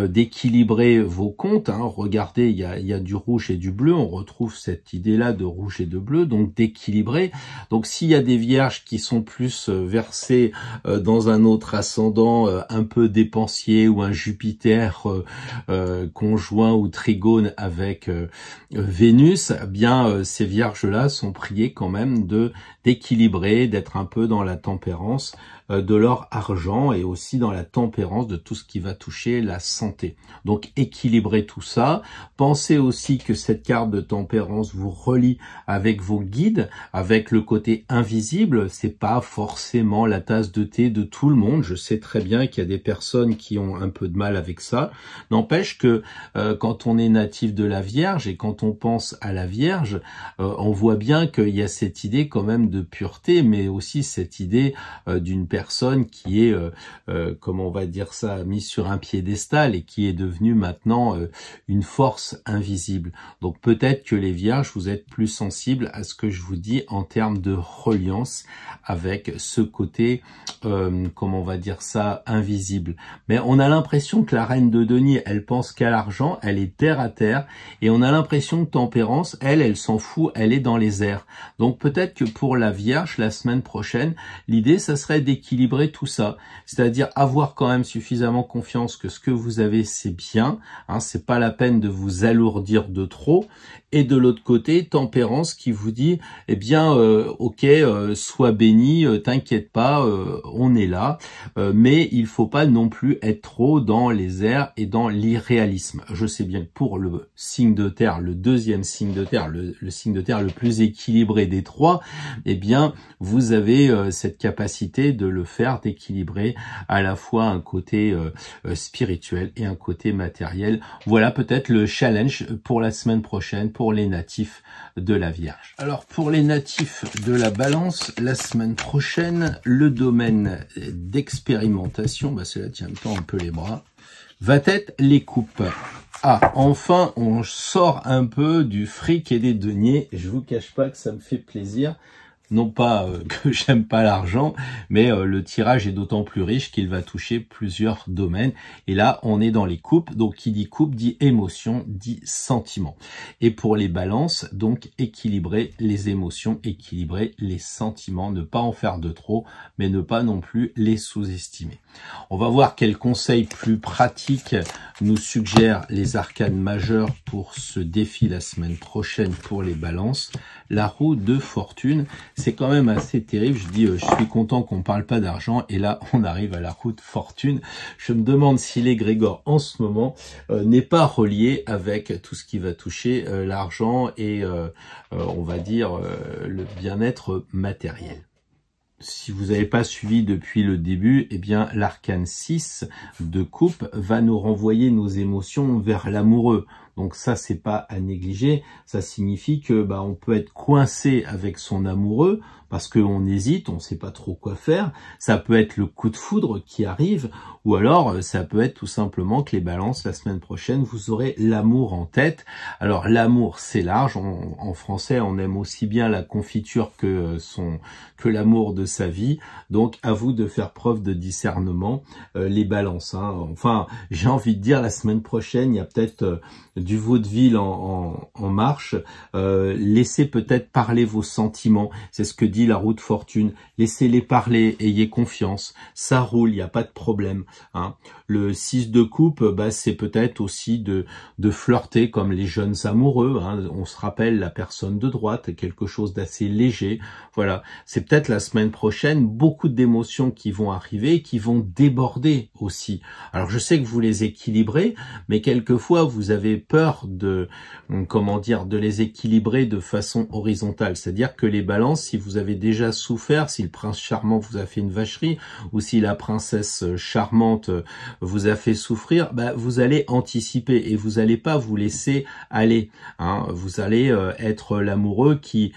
d'équilibrer vos comptes. Hein. Regardez, il y a du rouge et du bleu. On retrouve cette idée-là de rouge et de bleu, donc d'équilibrer. Donc s'il y a des vierges qui sont plus versées dans un autre ascendant un peu dépensier, ou un Jupiter conjoint ou trigone avec Vénus, eh bien ces vierges-là sont priées quand même d'équilibrer, d'être un peu dans la tempérance de leur argent, et aussi dans la tempérance de tout ce qui va toucher la santé. Donc équilibrez tout ça. Pensez aussi que cette carte de tempérance vous relie avec vos guides, avec le côté invisible. C'est pas forcément la tasse de thé de tout le monde. Je sais très bien qu'il y a des personnes qui ont un peu de mal avec ça. N'empêche que quand on est natif de la Vierge et quand on pense à la Vierge, on voit bien qu'il y a cette idée quand même de pureté, mais aussi cette idée d'une personne qui est, comment on va dire ça, mise sur un piédestal et qui est devenue maintenant une force invisible. Donc peut-être que les Vierges, vous êtes plus sensibles à ce que je vous dis en termes de reliance avec ce côté, comment on va dire ça, invisible. Mais on a l'impression que la reine de denier, elle pense qu'à l'argent, elle est terre à terre, et on a l'impression que Tempérance, elle s'en fout, elle est dans les airs. Donc peut-être que pour la Vierge, la semaine prochaine, l'idée, ça serait d'équilibrer tout ça, c'est-à-dire avoir quand même suffisamment confiance que ce que vous avez, c'est bien, hein, c'est pas la peine de vous alourdir de trop, et de l'autre côté, Tempérance qui vous dit, eh bien, ok, sois béni, t'inquiète pas, on est là, mais il faut pas non plus être trop dans les airs et dans l'irréalisme. Je sais bien que pour le signe de terre, le deuxième signe de terre, le signe de terre le plus équilibré des trois, eh bien, vous avez cette capacité de le faire, d'équilibrer à la fois un côté spirituel et un côté matériel. Voilà peut-être le challenge pour la semaine prochaine pour les natifs de la Vierge. Alors pour les natifs de la Balance, la semaine prochaine, le domaine d'expérimentation, cela tient le temps un peu les bras, va être les coupes. Ah, enfin, on sort un peu du fric et des deniers. Je vous cache pas que ça me fait plaisir. Non pas que j'aime pas l'argent, mais le tirage est d'autant plus riche qu'il va toucher plusieurs domaines. Et là, on est dans les coupes. Donc, qui dit coupe dit émotion, dit sentiment. Et pour les balances, donc, équilibrer les émotions, équilibrer les sentiments. Ne pas en faire de trop, mais ne pas non plus les sous-estimer. On va voir quels conseils plus pratiques nous suggèrent les arcanes majeures pour ce défi la semaine prochaine pour les balances. La roue de fortune, c'est quand même assez terrible. Je dis, je suis content qu'on parle pas d'argent, et là, on arrive à la roue de fortune. Je me demande si l'égrégore, en ce moment, n'est pas relié avec tout ce qui va toucher l'argent et, on va dire, le bien-être matériel. Si vous n'avez pas suivi depuis le début, eh bien l'arcane 6 de coupe va nous renvoyer nos émotions vers l'amoureux. Donc ça, c'est pas à négliger. Ça signifie que on peut être coincé avec son amoureux parce qu'on hésite, on sait pas trop quoi faire. Ça peut être le coup de foudre qui arrive, ou alors ça peut être tout simplement que les balances, la semaine prochaine, vous aurez l'amour en tête. Alors l'amour, c'est large. En français, on aime aussi bien la confiture que l'amour de sa vie. Donc à vous de faire preuve de discernement, les balances. Hein. Enfin, j'ai envie de dire, la semaine prochaine, il y a peut-être du vaudeville en marche. Laissez peut-être parler vos sentiments. C'est ce que dit la roue de fortune. Laissez-les parler, ayez confiance. Ça roule, il n'y a pas de problème. Hein. Le 6 de coupe, c'est peut-être aussi de flirter comme les jeunes amoureux. Hein. On se rappelle la personne de droite, quelque chose d'assez léger. Voilà, c'est peut-être la semaine prochaine beaucoup d'émotions qui vont arriver, qui vont déborder aussi. Alors je sais que vous les équilibrez, mais quelquefois vous avez peur de, de les équilibrer de façon horizontale. C'est-à-dire que les balances, si vous avez déjà souffert, si le prince charmant vous a fait une vacherie, ou si la princesse charmante vous a fait souffrir, vous allez anticiper et vous n'allez pas vous laisser aller. Hein. Vous allez être l'amoureux qui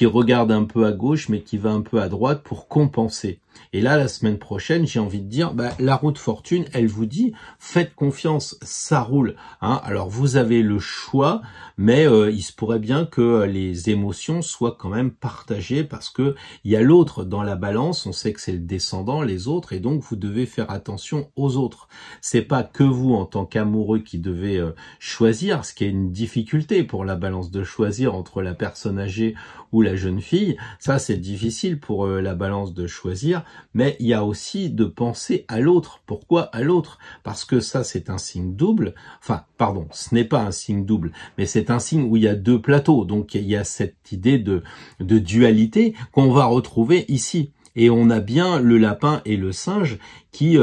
regarde un peu à gauche mais qui va un peu à droite pour compenser. Et là, la semaine prochaine, j'ai envie de dire, la roue de fortune, elle vous dit, faites confiance, ça roule. Hein. Alors, vous avez le choix, mais il se pourrait bien que les émotions soient quand même partagées parce que il y a l'autre dans la balance. On sait que c'est le descendant, les autres, et donc vous devez faire attention aux autres. C'est pas que vous, en tant qu'amoureux, qui devez choisir, ce qui est une difficulté pour la balance de choisir entre la personne âgée ou la jeune fille. Ça, c'est difficile pour la balance de choisir, mais il y a aussi de penser à l'autre. Pourquoi à l'autre? Parce que ça, c'est un signe double. Enfin, pardon, ce n'est pas un signe double, mais c'est un signe où il y a deux plateaux. Donc, il y a cette idée de dualité qu'on va retrouver ici. Et on a bien le lapin et le singe qui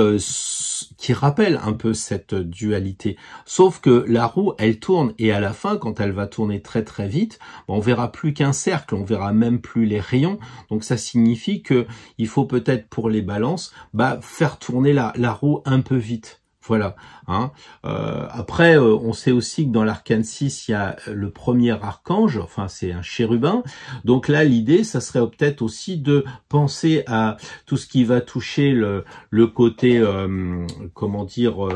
rappellent un peu cette dualité. Sauf que la roue, elle tourne, et à la fin, quand elle va tourner très très vite, on verra plus qu'un cercle, on verra même plus les rayons. Donc ça signifie que il faut peut-être pour les balances, faire tourner la roue un peu vite. Voilà. Hein. Après, on sait aussi que dans l'arcane 6, il y a le premier archange, enfin c'est un chérubin. Donc là, l'idée, ça serait peut-être aussi de penser à tout ce qui va toucher le côté, comment dire,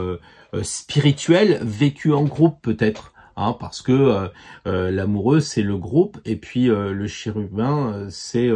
spirituel, vécu en groupe peut-être. Hein, parce que l'amoureux, c'est le groupe, et puis le chérubin, c'est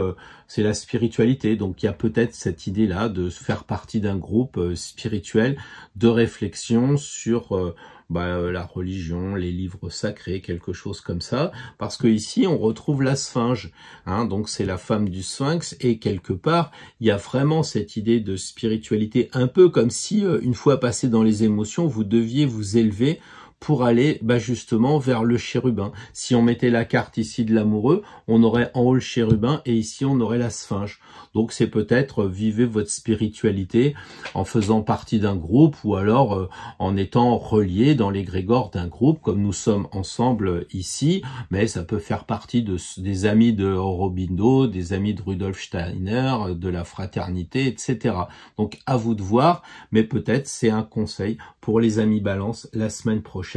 la spiritualité. Donc il y a peut-être cette idée-là de faire partie d'un groupe spirituel de réflexion sur la religion, les livres sacrés, quelque chose comme ça. Parce que ici, on retrouve la sphinge. Hein, donc c'est la femme du sphinx, et quelque part, il y a vraiment cette idée de spiritualité, un peu comme si, une fois passé dans les émotions, vous deviez vous élever pour aller justement vers le chérubin. Si on mettait la carte ici de l'amoureux, on aurait en haut le chérubin, et ici on aurait la sphinge. Donc c'est peut-être vivez votre spiritualité en faisant partie d'un groupe, ou alors en étant relié dans l'égrégore d'un groupe, comme nous sommes ensemble ici, mais ça peut faire partie des amis de Aurobindo, des amis de Rudolf Steiner, de la fraternité, etc. Donc à vous de voir, mais peut-être c'est un conseil pour les amis balance la semaine prochaine.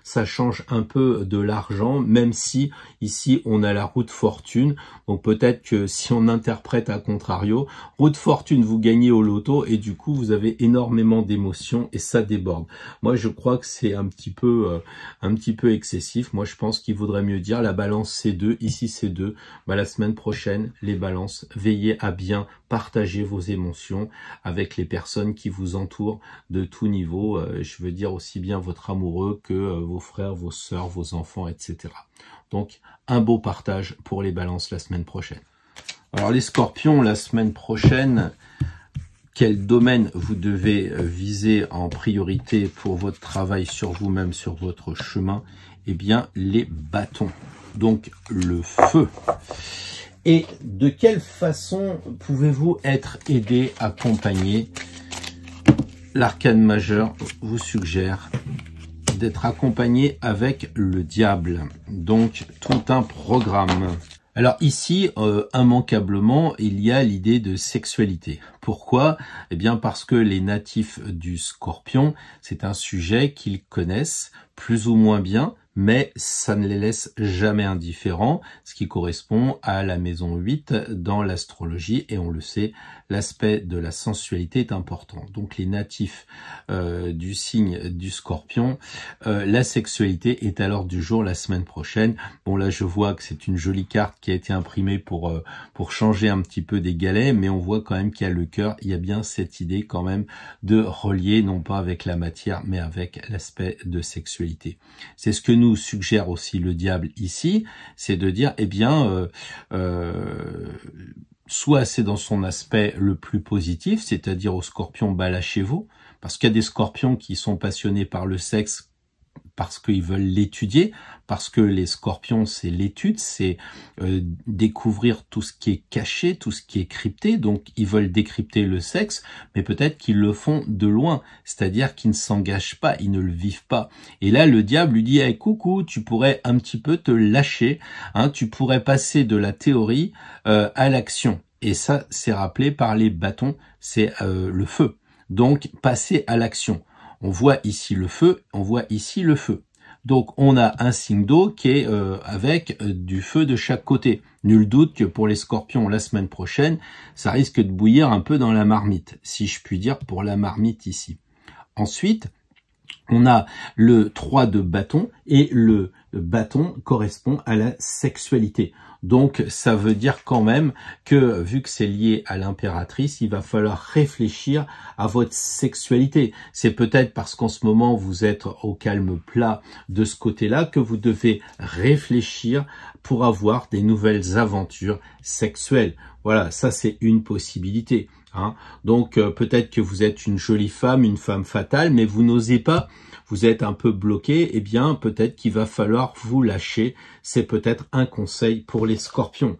Ça change un peu de l'argent, même si ici on a la roue de fortune. Donc peut-être que si on interprète à contrario, roue de fortune, vous gagnez au loto, et du coup vous avez énormément d'émotions et ça déborde. Moi je crois que c'est un petit peu excessif. Moi je pense qu'il vaudrait mieux dire la balance c'est 2, ici c'est 2. La semaine prochaine, les balances, veillez à bien partager vos émotions avec les personnes qui vous entourent de tout niveau. Je veux dire aussi bien votre amoureux que vos frères, vos sœurs, vos enfants, etc. Donc, un beau partage pour les balances la semaine prochaine. Alors, les scorpions, la semaine prochaine, quel domaine vous devez viser en priorité pour votre travail sur vous-même, sur votre chemin? Eh bien, les bâtons. Donc, le feu. Et de quelle façon pouvez-vous être aidé, accompagné? L'arcane majeur vous suggère d'être accompagné avec le diable. Donc, tout un programme. Alors ici, immanquablement, il y a l'idée de sexualité. Pourquoi? Eh bien parce que les natifs du Scorpion, c'est un sujet qu'ils connaissent plus ou moins bien, mais ça ne les laisse jamais indifférents, ce qui correspond à la maison 8 dans l'astrologie, et on le sait, l'aspect de la sensualité est important. Donc les natifs du signe du Scorpion, la sexualité est à l'ordre du jour la semaine prochaine. Bon là je vois que c'est une jolie carte qui a été imprimée pour changer un petit peu des galets, mais on voit quand même qu'il y a le cœur, il y a bien cette idée quand même de relier non pas avec la matière mais avec l'aspect de sexualité. C'est ce que nous suggère aussi le diable ici, c'est de dire eh bien soit c'est dans son aspect le plus positif, c'est-à-dire au Scorpion, lâchez-vous, parce qu'il y a des Scorpions qui sont passionnés par le sexe parce qu'ils veulent l'étudier, parce que les Scorpions, c'est l'étude, c'est découvrir tout ce qui est caché, tout ce qui est crypté, donc ils veulent décrypter le sexe, mais peut-être qu'ils le font de loin, c'est-à-dire qu'ils ne s'engagent pas, ils ne le vivent pas. Et là, le diable lui dit hey, « coucou, tu pourrais un petit peu te lâcher, hein, tu pourrais passer de la théorie à l'action. » Et ça, c'est rappelé par les bâtons, c'est le feu. Donc, passer à l'action. On voit ici le feu, on voit ici le feu. Donc on a un signe d'eau qui est avec du feu de chaque côté. Nul doute que pour les scorpions la semaine prochaine, ça risque de bouillir un peu dans la marmite, si je puis dire pour la marmite ici. Ensuite, on a le 3 de bâton et le bâton correspond à la sexualité. Donc ça veut dire quand même que vu que c'est lié à l'impératrice, il va falloir réfléchir à votre sexualité. C'est peut-être parce qu'en ce moment vous êtes au calme plat de ce côté-là que vous devez réfléchir pour avoir des nouvelles aventures sexuelles. Voilà, ça c'est une possibilité. Donc peut-être que vous êtes une jolie femme, une femme fatale, mais vous n'osez pas, vous êtes un peu bloqué, eh bien peut-être qu'il va falloir vous lâcher. C'est peut-être un conseil pour les scorpions.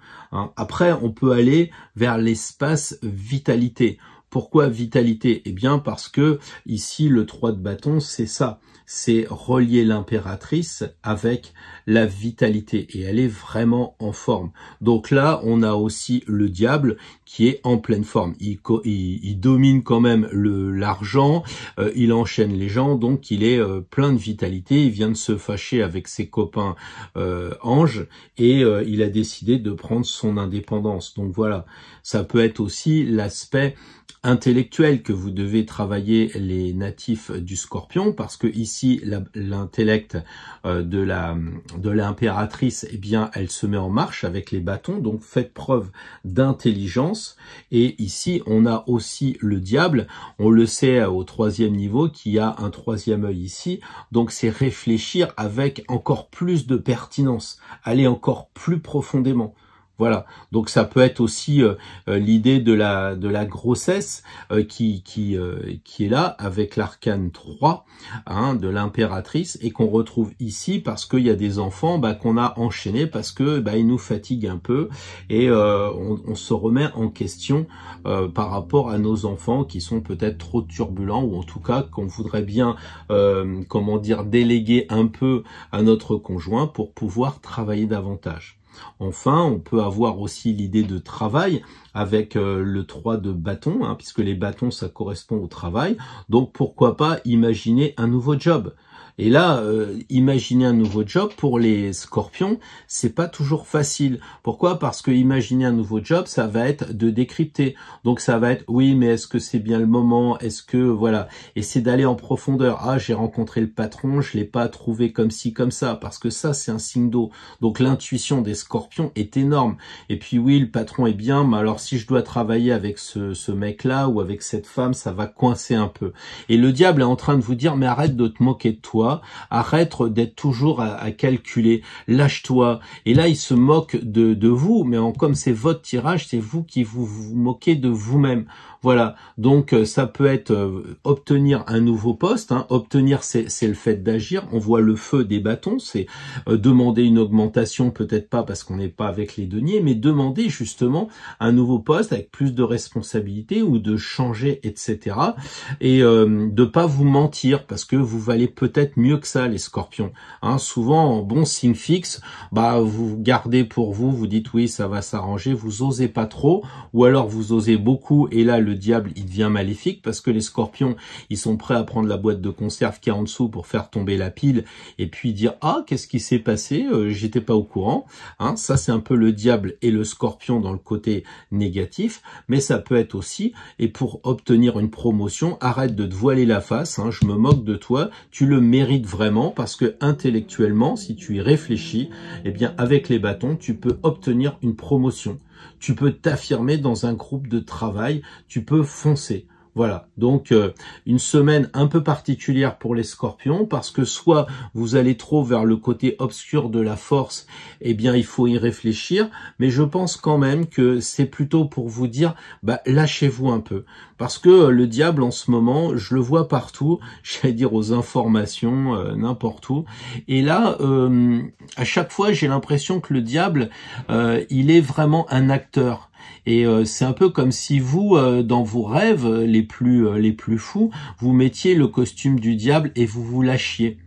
Après, on peut aller vers l'espace vitalité. Pourquoi vitalité? Eh bien parce que ici le 3 de bâton, c'est ça, c'est relier l'impératrice avec la vitalité et elle est vraiment en forme. Donc là, on a aussi le diable qui est en pleine forme. Il domine quand même l'argent, il enchaîne les gens, donc il est plein de vitalité. Il vient de se fâcher avec ses copains anges et il a décidé de prendre son indépendance. Donc voilà, ça peut être aussi l'aspect intellectuel que vous devez travailler les natifs du Scorpion, parce que ici l'intellect de l'impératrice, eh bien elle se met en marche avec les bâtons, donc faites preuve d'intelligence. Et ici on a aussi le diable, on le sait au 3e niveau, qui a un 3e œil ici, donc c'est réfléchir avec encore plus de pertinence, aller encore plus profondément. Voilà, donc ça peut être aussi l'idée de la grossesse qui est là avec l'arcane 3 de l'impératrice et qu'on retrouve ici parce qu'il y a des enfants qu'on a enchaînés parce que ils nous fatiguent un peu et on se remet en question par rapport à nos enfants qui sont peut-être trop turbulents ou en tout cas qu'on voudrait bien déléguer un peu à notre conjoint pour pouvoir travailler davantage. Enfin, on peut avoir aussi l'idée de travail avec le 3 de bâton, puisque les bâtons, ça correspond au travail. Donc, pourquoi pas imaginer un nouveau job? Et là, imaginer un nouveau job pour les scorpions, c'est pas toujours facile. Pourquoi? Parce que imaginer un nouveau job, ça va être de décrypter. Donc ça va être, oui, mais est-ce que c'est bien le moment? Est-ce que, voilà. Et c'est d'aller en profondeur. Ah, j'ai rencontré le patron, je l'ai pas trouvé comme ci, comme ça. Parce que ça, c'est un signe d'eau. Donc l'intuition des scorpions est énorme. Et puis oui, le patron est bien, mais alors si je dois travailler avec ce mec-là ou avec cette femme, ça va coincer un peu. Et le diable est en train de vous dire, mais arrête de te moquer de toi. Arrête d'être toujours à calculer, lâche-toi. Et là, il se moque de vous, mais comme c'est votre tirage, c'est vous qui vous moquez de vous-même. Voilà, donc ça peut être obtenir un nouveau poste. Obtenir, c'est le fait d'agir. On voit le feu des bâtons, c'est demander une augmentation, peut-être pas parce qu'on n'est pas avec les deniers, mais demander justement un nouveau poste avec plus de responsabilités ou de changer, etc. Et de pas vous mentir parce que vous valez peut-être mieux que ça, les scorpions. Souvent, en bon signe fixe, vous gardez pour vous, vous dites oui, ça va s'arranger, vous osez pas trop, ou alors vous osez beaucoup, et là, le diable, il devient maléfique, parce que les scorpions, ils sont prêts à prendre la boîte de conserve qui est en dessous pour faire tomber la pile, et puis dire, ah, qu'est-ce qui s'est passé, j'étais pas au courant. Ça, c'est un peu le diable et le scorpion dans le côté négatif, mais ça peut être aussi, et pour obtenir une promotion, arrête de te voiler la face, je me moque de toi, tu le mérites vraiment, parce que intellectuellement, si tu y réfléchis, eh bien avec les bâtons, tu peux obtenir une promotion. Tu peux t'affirmer dans un groupe de travail, tu peux foncer. Voilà, donc une semaine un peu particulière pour les scorpions, parce que soit vous allez trop vers le côté obscur de la force, eh bien il faut y réfléchir, mais je pense quand même que c'est plutôt pour vous dire, lâchez-vous un peu, parce que le diable en ce moment, je le vois partout, j'allais dire aux informations, n'importe où, et là, à chaque fois j'ai l'impression que le diable, il est vraiment un acteur. Et c'est un peu comme si vous, dans vos rêves les plus fous, vous mettiez le costume du diable et vous vous lâchiez.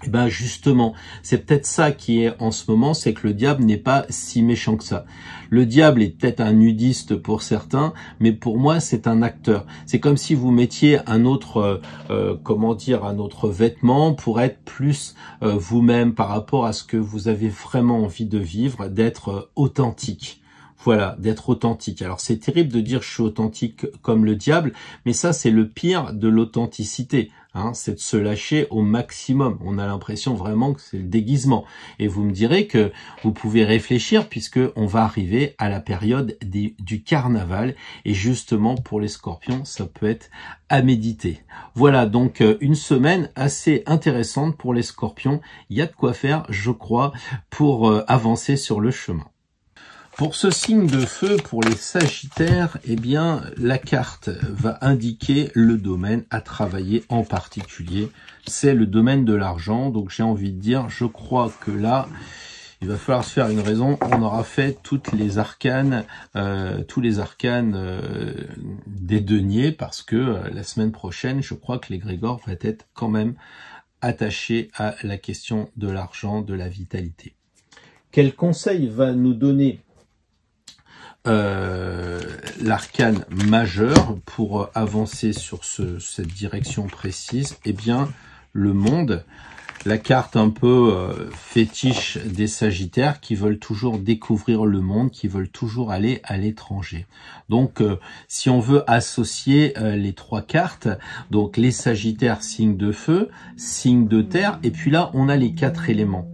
Et ben justement, c'est peut-être ça qui est en ce moment, c'est que le diable n'est pas si méchant que ça. Le diable est peut-être un nudiste pour certains, mais pour moi c'est un acteur. C'est comme si vous mettiez un autre, un autre vêtement pour être plus vous-même par rapport à ce que vous avez vraiment envie de vivre, d'être authentique. Voilà, d'être authentique. Alors c'est terrible de dire je suis authentique comme le diable, mais ça c'est le pire de l'authenticité. C'est de se lâcher au maximum. On a l'impression vraiment que c'est le déguisement. Et vous me direz que vous pouvez réfléchir puisque on va arriver à la période du carnaval. Et justement, pour les scorpions, ça peut être à méditer. Voilà, donc une semaine assez intéressante pour les scorpions. Il y a de quoi faire, je crois, pour avancer sur le chemin. Pour ce signe de feu, pour les sagittaires, eh bien, la carte va indiquer le domaine à travailler en particulier. C'est le domaine de l'argent. Donc, j'ai envie de dire, je crois que là, il va falloir se faire une raison. On aura fait toutes les arcanes, tous les arcanes des deniers parce que la semaine prochaine, je crois que l'égrégore va être quand même attaché à la question de l'argent, de la vitalité. Quel conseil va nous donner l'arcane majeur pour avancer sur cette direction précise? Eh bien, le monde, la carte un peu fétiche des sagittaires qui veulent toujours découvrir le monde, qui veulent toujours aller à l'étranger. Donc, si on veut associer les trois cartes, donc les sagittaires, signe de feu, signe de terre, et puis là, on a les quatre éléments.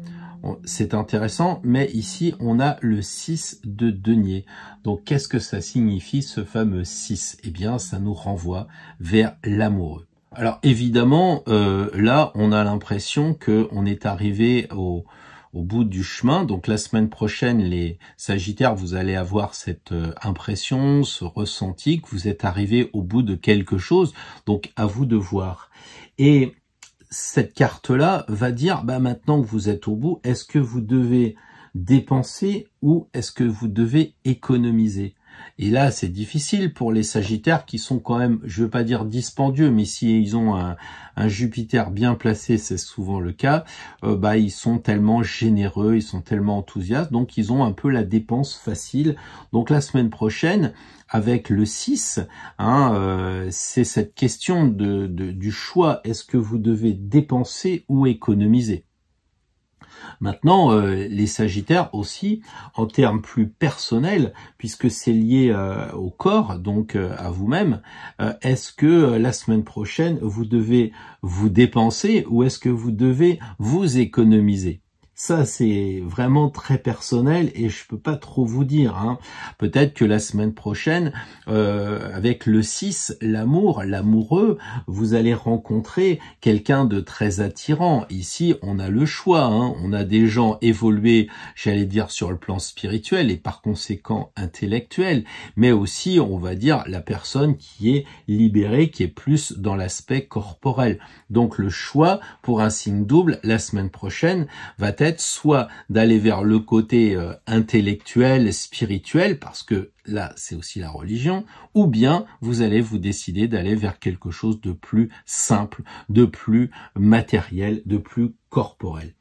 C'est intéressant, mais ici, on a le 6 de denier. Donc, qu'est-ce que ça signifie, ce fameux 6? Eh bien, ça nous renvoie vers l'amoureux. Alors, évidemment, là, on a l'impression qu'on est arrivé au bout du chemin. Donc, la semaine prochaine, les Sagittaires, vous allez avoir cette impression, ce ressenti que vous êtes arrivé au bout de quelque chose. Donc, à vous de voir. Et cette carte-là va dire, maintenant que vous êtes au bout, est-ce que vous devez dépenser ou est-ce que vous devez économiser? Et là, c'est difficile pour les Sagittaires qui sont quand même, je veux pas dire dispendieux, mais si ils ont un Jupiter bien placé, c'est souvent le cas, ils sont tellement généreux, ils sont tellement enthousiastes, donc ils ont un peu la dépense facile. Donc la semaine prochaine, avec le 6, c'est cette question du choix. Est-ce que vous devez dépenser ou économiser? Maintenant, les Sagittaires aussi, en termes plus personnels, puisque c'est lié au corps, donc à vous-même, est-ce que la semaine prochaine, vous devez vous dépenser ou est-ce que vous devez vous économiser? Ça, c'est vraiment très personnel et je peux pas trop vous dire. Peut-être que la semaine prochaine, avec le 6, l'amour, l'amoureux, vous allez rencontrer quelqu'un de très attirant. Ici, on a le choix. On a des gens évolués, j'allais dire, sur le plan spirituel et par conséquent intellectuel. Mais aussi, on va dire, la personne qui est libérée, qui est plus dans l'aspect corporel. Donc, le choix pour un signe double, la semaine prochaine, va être soit d'aller vers le côté intellectuel, spirituel, parce que là, c'est aussi la religion, ou bien vous allez vous décider d'aller vers quelque chose de plus simple, de plus matériel, de plus corporel.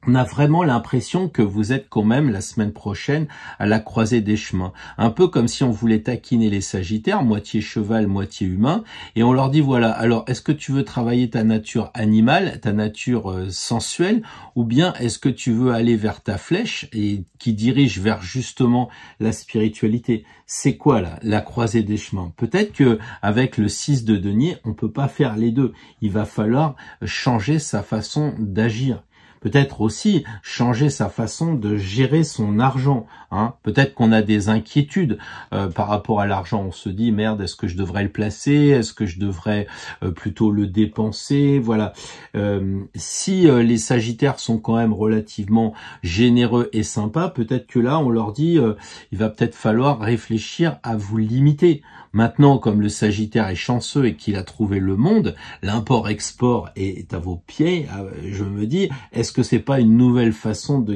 On a vraiment l'impression que vous êtes quand même la semaine prochaine à la croisée des chemins. Un peu comme si on voulait taquiner les Sagittaires, moitié cheval, moitié humain, et on leur dit voilà, alors est-ce que tu veux travailler ta nature animale, ta nature sensuelle, ou bien est-ce que tu veux aller vers ta flèche et qui dirige vers justement la spiritualité? C'est quoi là, la croisée des chemins? Peut-être que avec le 6 de denier, on peut pas faire les deux. Il va falloir changer sa façon d'agir. Peut-être aussi changer sa façon de gérer son argent. Peut-être qu'on a des inquiétudes par rapport à l'argent. On se dit, merde, est-ce que je devrais le placer? Est-ce que je devrais plutôt le dépenser? Voilà. Si les Sagittaires sont quand même relativement généreux et sympas, peut-être que là, on leur dit, il va peut-être falloir réfléchir à vous limiter. Maintenant, comme le Sagittaire est chanceux et qu'il a trouvé le monde, l'import-export est à vos pieds, je me dis, est-ce que c'est pas une nouvelle façon de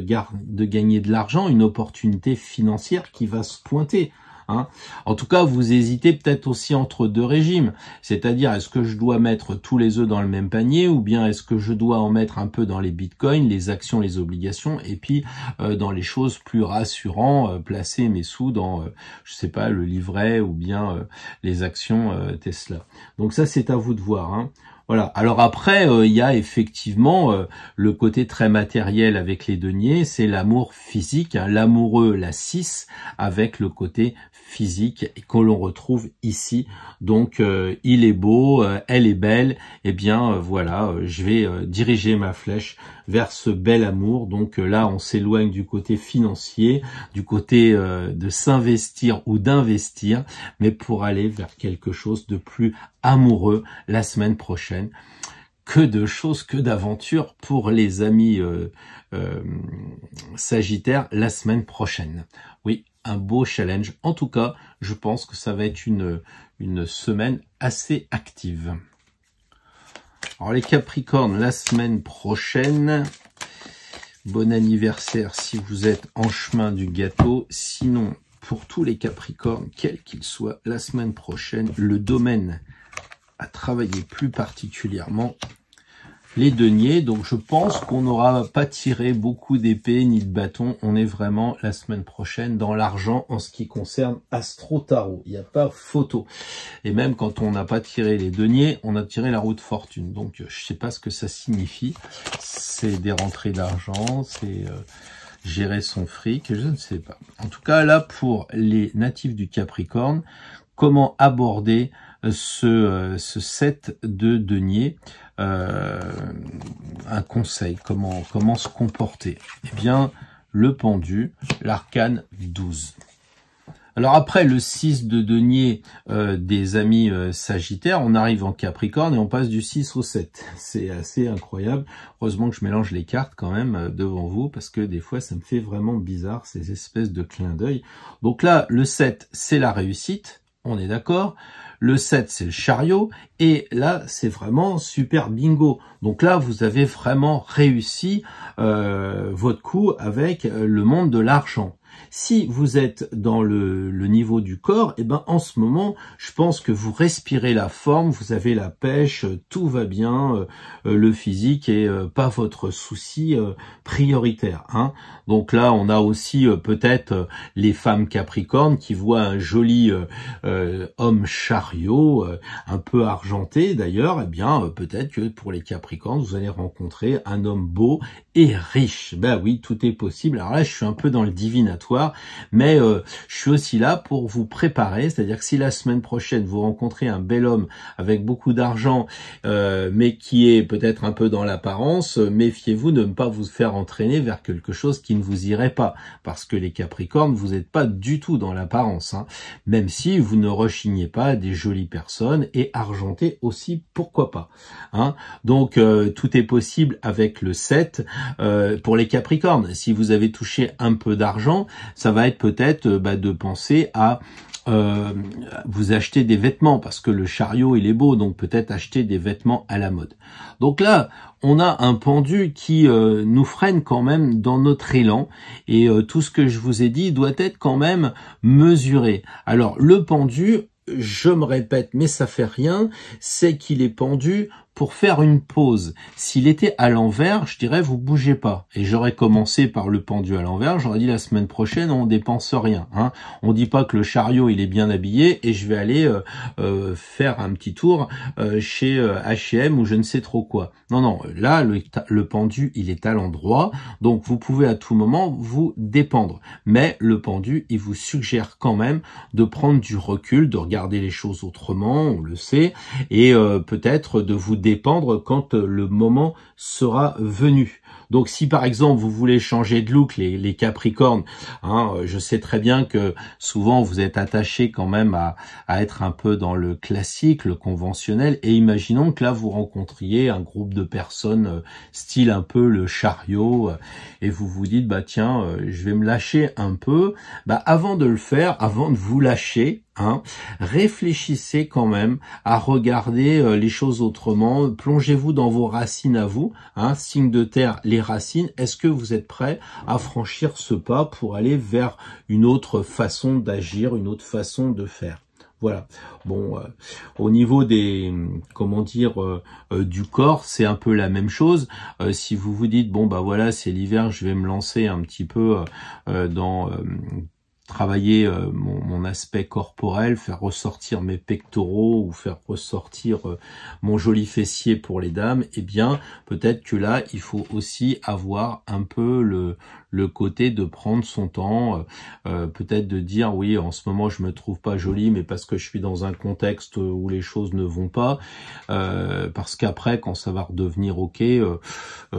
gagner de l'argent, une opportunité financière qui va se pointer? Hein. En tout cas, vous hésitez peut-être aussi entre deux régimes, c'est-à-dire est-ce que je dois mettre tous les œufs dans le même panier ou bien est-ce que je dois en mettre un peu dans les bitcoins, les actions, les obligations et puis dans les choses plus rassurantes, placer mes sous dans, je sais pas, le livret ou bien les actions Tesla. Donc ça, c'est à vous de voir. Hein. Voilà. Alors après, il y a effectivement le côté très matériel avec les deniers, c'est l'amour physique, hein, l'amoureux, la 6, avec le côté physique que l'on retrouve ici. Donc, il est beau, elle est belle, et bien voilà, je vais diriger ma flèche vers ce bel amour. Donc là, on s'éloigne du côté financier, du côté de s'investir ou d'investir, mais pour aller vers quelque chose de plus amoureux la semaine prochaine. Que de choses, que d'aventures pour les amis Sagittaires la semaine prochaine. Oui, un beau challenge. En tout cas, je pense que ça va être une semaine assez active. Alors les Capricornes, la semaine prochaine, bon anniversaire si vous êtes en chemin du gâteau. Sinon, pour tous les Capricornes, quels qu'ils soient, la semaine prochaine, le domaine à travailler plus particulièrement les deniers. Donc je pense qu'on n'aura pas tiré beaucoup d'épées ni de bâtons. On est vraiment la semaine prochaine dans l'argent en ce qui concerne Astro Tarot. Il n'y a pas photo. Et même quand on n'a pas tiré les deniers, on a tiré la roue de fortune. Donc je sais pas ce que ça signifie. C'est des rentrées d'argent, c'est gérer son fric, je ne sais pas. En tout cas là, pour les natifs du Capricorne, comment aborder ce set de deniers, un conseil, comment se comporter? Eh bien, le pendu, l'arcane 12. Alors après le 6 de denier des amis Sagittaires, on arrive en Capricorne et on passe du 6 au 7. C'est assez incroyable. Heureusement que je mélange les cartes quand même devant vous, parce que des fois ça me fait vraiment bizarre ces espèces de clins d'œil. Donc là, le 7, c'est la réussite, on est d'accord. Le 7, c'est le chariot. Et là, c'est vraiment super bingo. Donc là, vous avez vraiment réussi votre coup avec le monde de l'argent. Si vous êtes dans le niveau du corps, eh ben en ce moment, je pense que vous respirez la forme, vous avez la pêche, tout va bien, le physique est pas votre souci prioritaire. Hein. Donc là, on a aussi peut-être les femmes capricornes qui voient un joli homme chariot, un peu argenté d'ailleurs. Eh bien, peut-être que pour les capricornes, vous allez rencontrer un homme beau et riche. Ben oui, tout est possible. Alors là, je suis un peu dans le divinatoire, mais je suis aussi là pour vous préparer, c'est-à-dire que si la semaine prochaine vous rencontrez un bel homme avec beaucoup d'argent, mais qui est peut-être un peu dans l'apparence, méfiez-vous de ne pas vous faire entraîner vers quelque chose qui ne vous irait pas, parce que les Capricornes, vous n'êtes pas du tout dans l'apparence, hein, même si vous ne rechignez pas à des jolies personnes, et argentées aussi, pourquoi pas. Hein. Donc tout est possible avec le 7. Pour les Capricornes, si vous avez touché un peu d'argent, ça va être peut-être de penser à vous acheter des vêtements, parce que le chariot il est beau, donc peut-être acheter des vêtements à la mode. Donc là, on a un pendu qui nous freine quand même dans notre élan, et tout ce que je vous ai dit doit être quand même mesuré. Alors le pendu, je me répète, mais ça fait rien, c'est qu'il est pendu pour faire une pause. S'il était à l'envers, je dirais vous bougez pas. Et j'aurais commencé par le pendu à l'envers, j'aurais dit la semaine prochaine on dépense rien. Hein. On dit pas que le chariot il est bien habillé et je vais aller faire un petit tour chez H&M ou je ne sais trop quoi. Non, non, là le pendu il est à l'endroit, donc vous pouvez à tout moment vous dépendre. Mais le pendu il vous suggère quand même de prendre du recul, de regarder les choses autrement, on le sait, et peut-être de vous dépendre quand le moment sera venu. Donc si par exemple vous voulez changer de look, les Capricornes, hein, je sais très bien que souvent vous êtes attachés quand même à être un peu dans le classique, le conventionnel, et imaginons que là vous rencontriez un groupe de personnes style un peu le chariot, et vous vous dites bah tiens, je vais me lâcher un peu. Bah avant de le faire, avant de vous lâcher, hein, réfléchissez quand même à regarder les choses autrement, plongez-vous dans vos racines à vous, hein, signe de terre, les racines. Est-ce que vous êtes prêt à franchir ce pas pour aller vers une autre façon d'agir, une autre façon de faire? Voilà. Bon, au niveau des, comment dire, du corps, c'est un peu la même chose. Si vous vous dites, bon, bah voilà, c'est l'hiver, je vais me lancer un petit peu dans travailler mon aspect corporel, faire ressortir mes pectoraux ou faire ressortir mon joli fessier pour les dames, eh bien, peut-être que là, il faut aussi avoir un peu le côté de prendre son temps, peut-être de dire, oui, en ce moment, je me trouve pas jolie, mais parce que je suis dans un contexte où les choses ne vont pas, parce qu'après, quand ça va redevenir OK,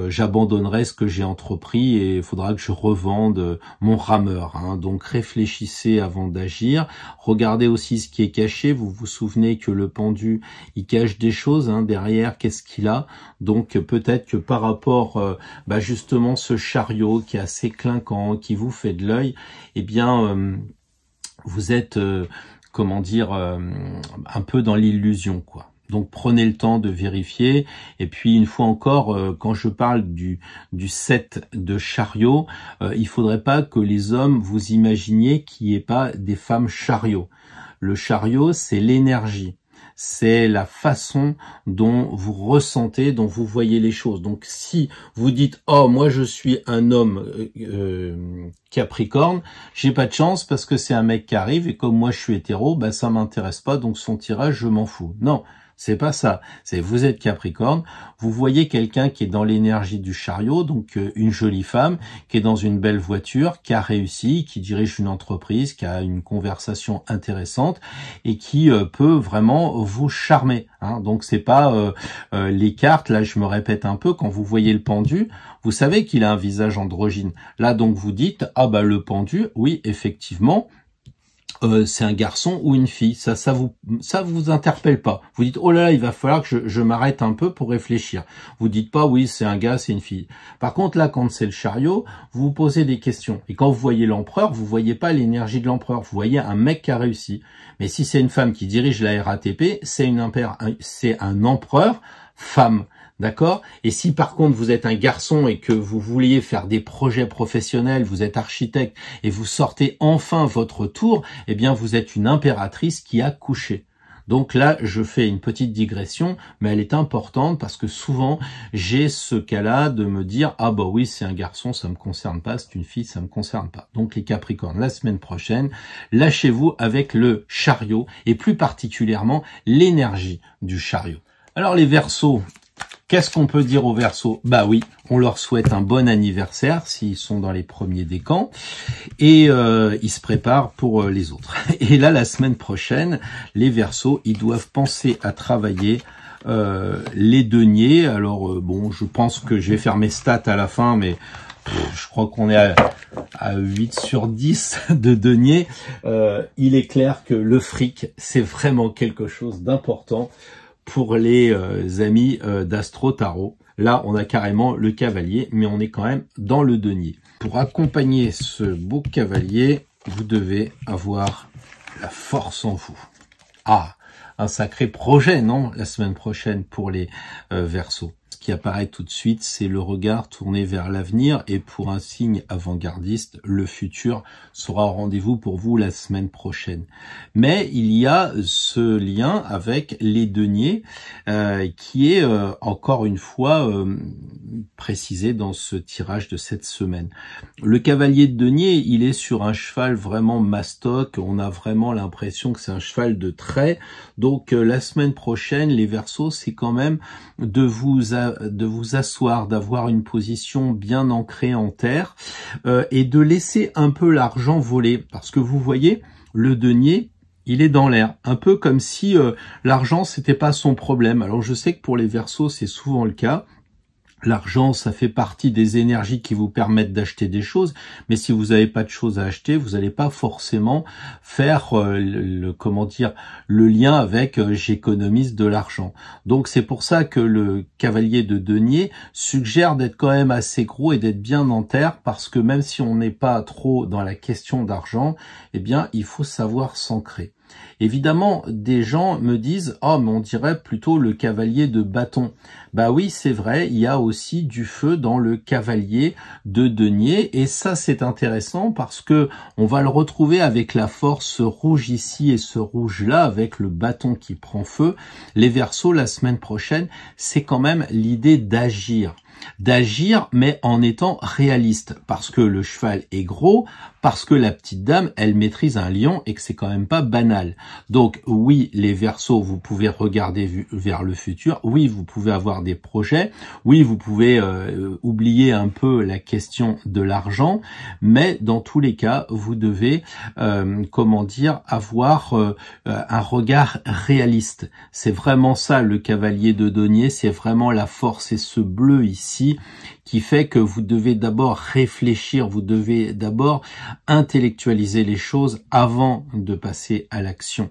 j'abandonnerai ce que j'ai entrepris et il faudra que je revende mon rameur. Hein. Donc, réfléchissez avant d'agir. Regardez aussi ce qui est caché. Vous vous souvenez que le pendu, il cache des choses hein, derrière. Qu'est-ce qu'il a? Donc, peut-être que par rapport, justement, ce chariot qui est assez clinquant, qui vous fait de l'œil, eh bien, vous êtes, comment dire, un peu dans l'illusion, quoi. Donc prenez le temps de vérifier. Et puis une fois encore, quand je parle du 7 de chariot, il faudrait pas que les hommes vous imaginiez qu'il n'y ait pas des femmes chariots. Le chariot, c'est l'énergie. C'est la façon dont vous ressentez, dont vous voyez les choses. Donc si vous dites « Oh, moi je suis un homme Capricorne, j'ai pas de chance parce que c'est un mec qui arrive et comme moi je suis hétéro, bah ça m'intéresse pas, donc son tirage, je m'en fous. » Non. C'est pas ça. C'est vous êtes Capricorne, vous voyez quelqu'un qui est dans l'énergie du chariot, donc une jolie femme qui est dans une belle voiture, qui a réussi, qui dirige une entreprise, qui a une conversation intéressante et qui peut vraiment vous charmer. Hein. Donc c'est pas les cartes. Là, je me répète un peu. Quand vous voyez le pendu, vous savez qu'il a un visage androgyne. Là, donc vous dites ah bah le pendu, oui effectivement. C'est un garçon ou une fille, ça vous interpelle pas. Vous dites oh là là, il va falloir que je m'arrête un peu pour réfléchir. Vous dites pas oui, c'est un gars, c'est une fille. Par contre là, quand c'est le chariot, vous vous posez des questions. Et quand vous voyez l'empereur, vous voyez pas l'énergie de l'empereur, vous voyez un mec qui a réussi. Mais si c'est une femme qui dirige la RATP, c'est un empereur femme. D'accord? Et si par contre vous êtes un garçon et que vous vouliez faire des projets professionnels, vous êtes architecte et vous sortez enfin votre tour, eh bien vous êtes une impératrice qui a couché. Donc là, je fais une petite digression, mais elle est importante parce que souvent, j'ai ce cas-là de me dire « Ah bah oui, c'est un garçon, ça me concerne pas, c'est une fille, ça me concerne pas. » Donc les Capricornes, la semaine prochaine, lâchez-vous avec le chariot et plus particulièrement l'énergie du chariot. Alors les Verseaux, qu'est-ce qu'on peut dire aux Verseaux? Bah oui, on leur souhaite un bon anniversaire s'ils sont dans les premiers décans et ils se préparent pour les autres. Et là, la semaine prochaine, les Verseaux, ils doivent penser à travailler les deniers. Alors bon, je pense que je vais faire mes stats à la fin, mais je crois qu'on est à 8 sur 10 de deniers. Il est clair que le fric, c'est vraiment quelque chose d'important pour les amis d'Astro Tarot. Là, on a carrément le cavalier, mais on est quand même dans le denier. Pour accompagner ce beau cavalier, vous devez avoir la force en vous. Ah, un sacré projet, non? La semaine prochaine pour les Verseaux. Ce qui apparaît tout de suite, c'est le regard tourné vers l'avenir et pour un signe avant-gardiste, le futur sera au rendez-vous pour vous la semaine prochaine. Mais il y a ce lien avec les deniers qui est encore une fois précisé dans ce tirage de cette semaine. Le cavalier de denier, il est sur un cheval vraiment mastoc, on a vraiment l'impression que c'est un cheval de trait. Donc la semaine prochaine, les Verseaux, c'est quand même de vous asseoir, d'avoir une position bien ancrée en terre et de laisser un peu l'argent voler. Parce que vous voyez, le denier, il est dans l'air. Un peu comme si l'argent, c'était pas son problème. Alors je sais que pour les Verseaux, c'est souvent le cas. L'argent, ça fait partie des énergies qui vous permettent d'acheter des choses, mais si vous n'avez pas de choses à acheter, vous n'allez pas forcément faire le lien avec j'économise de l'argent. Donc c'est pour ça que le cavalier de denier suggère d'être quand même assez gros et d'être bien en terre, parce que même si on n'est pas trop dans la question d'argent, eh bien il faut savoir s'ancrer. Évidemment, des gens me disent « Oh, mais on dirait plutôt le cavalier de bâton ». Bah oui, c'est vrai, il y a aussi du feu dans le cavalier de denier, et ça c'est intéressant parce que on va le retrouver avec la force rouge ici et ce rouge là, avec le bâton qui prend feu. Les Verseaux, la semaine prochaine, c'est quand même l'idée d'agir, mais en étant réaliste, parce que le cheval est gros, parce que la petite dame, elle maîtrise un lion et que c'est quand même pas banal. Donc oui, les Verseaux, vous pouvez regarder vers le futur, oui, vous pouvez avoir des projets, oui, vous pouvez oublier un peu la question de l'argent, mais dans tous les cas, vous devez, avoir un regard réaliste. C'est vraiment ça, le cavalier de denier, c'est vraiment la force et ce bleu ici qui fait que vous devez d'abord réfléchir, vous devez d'abord intellectualiser les choses avant de passer à l'action.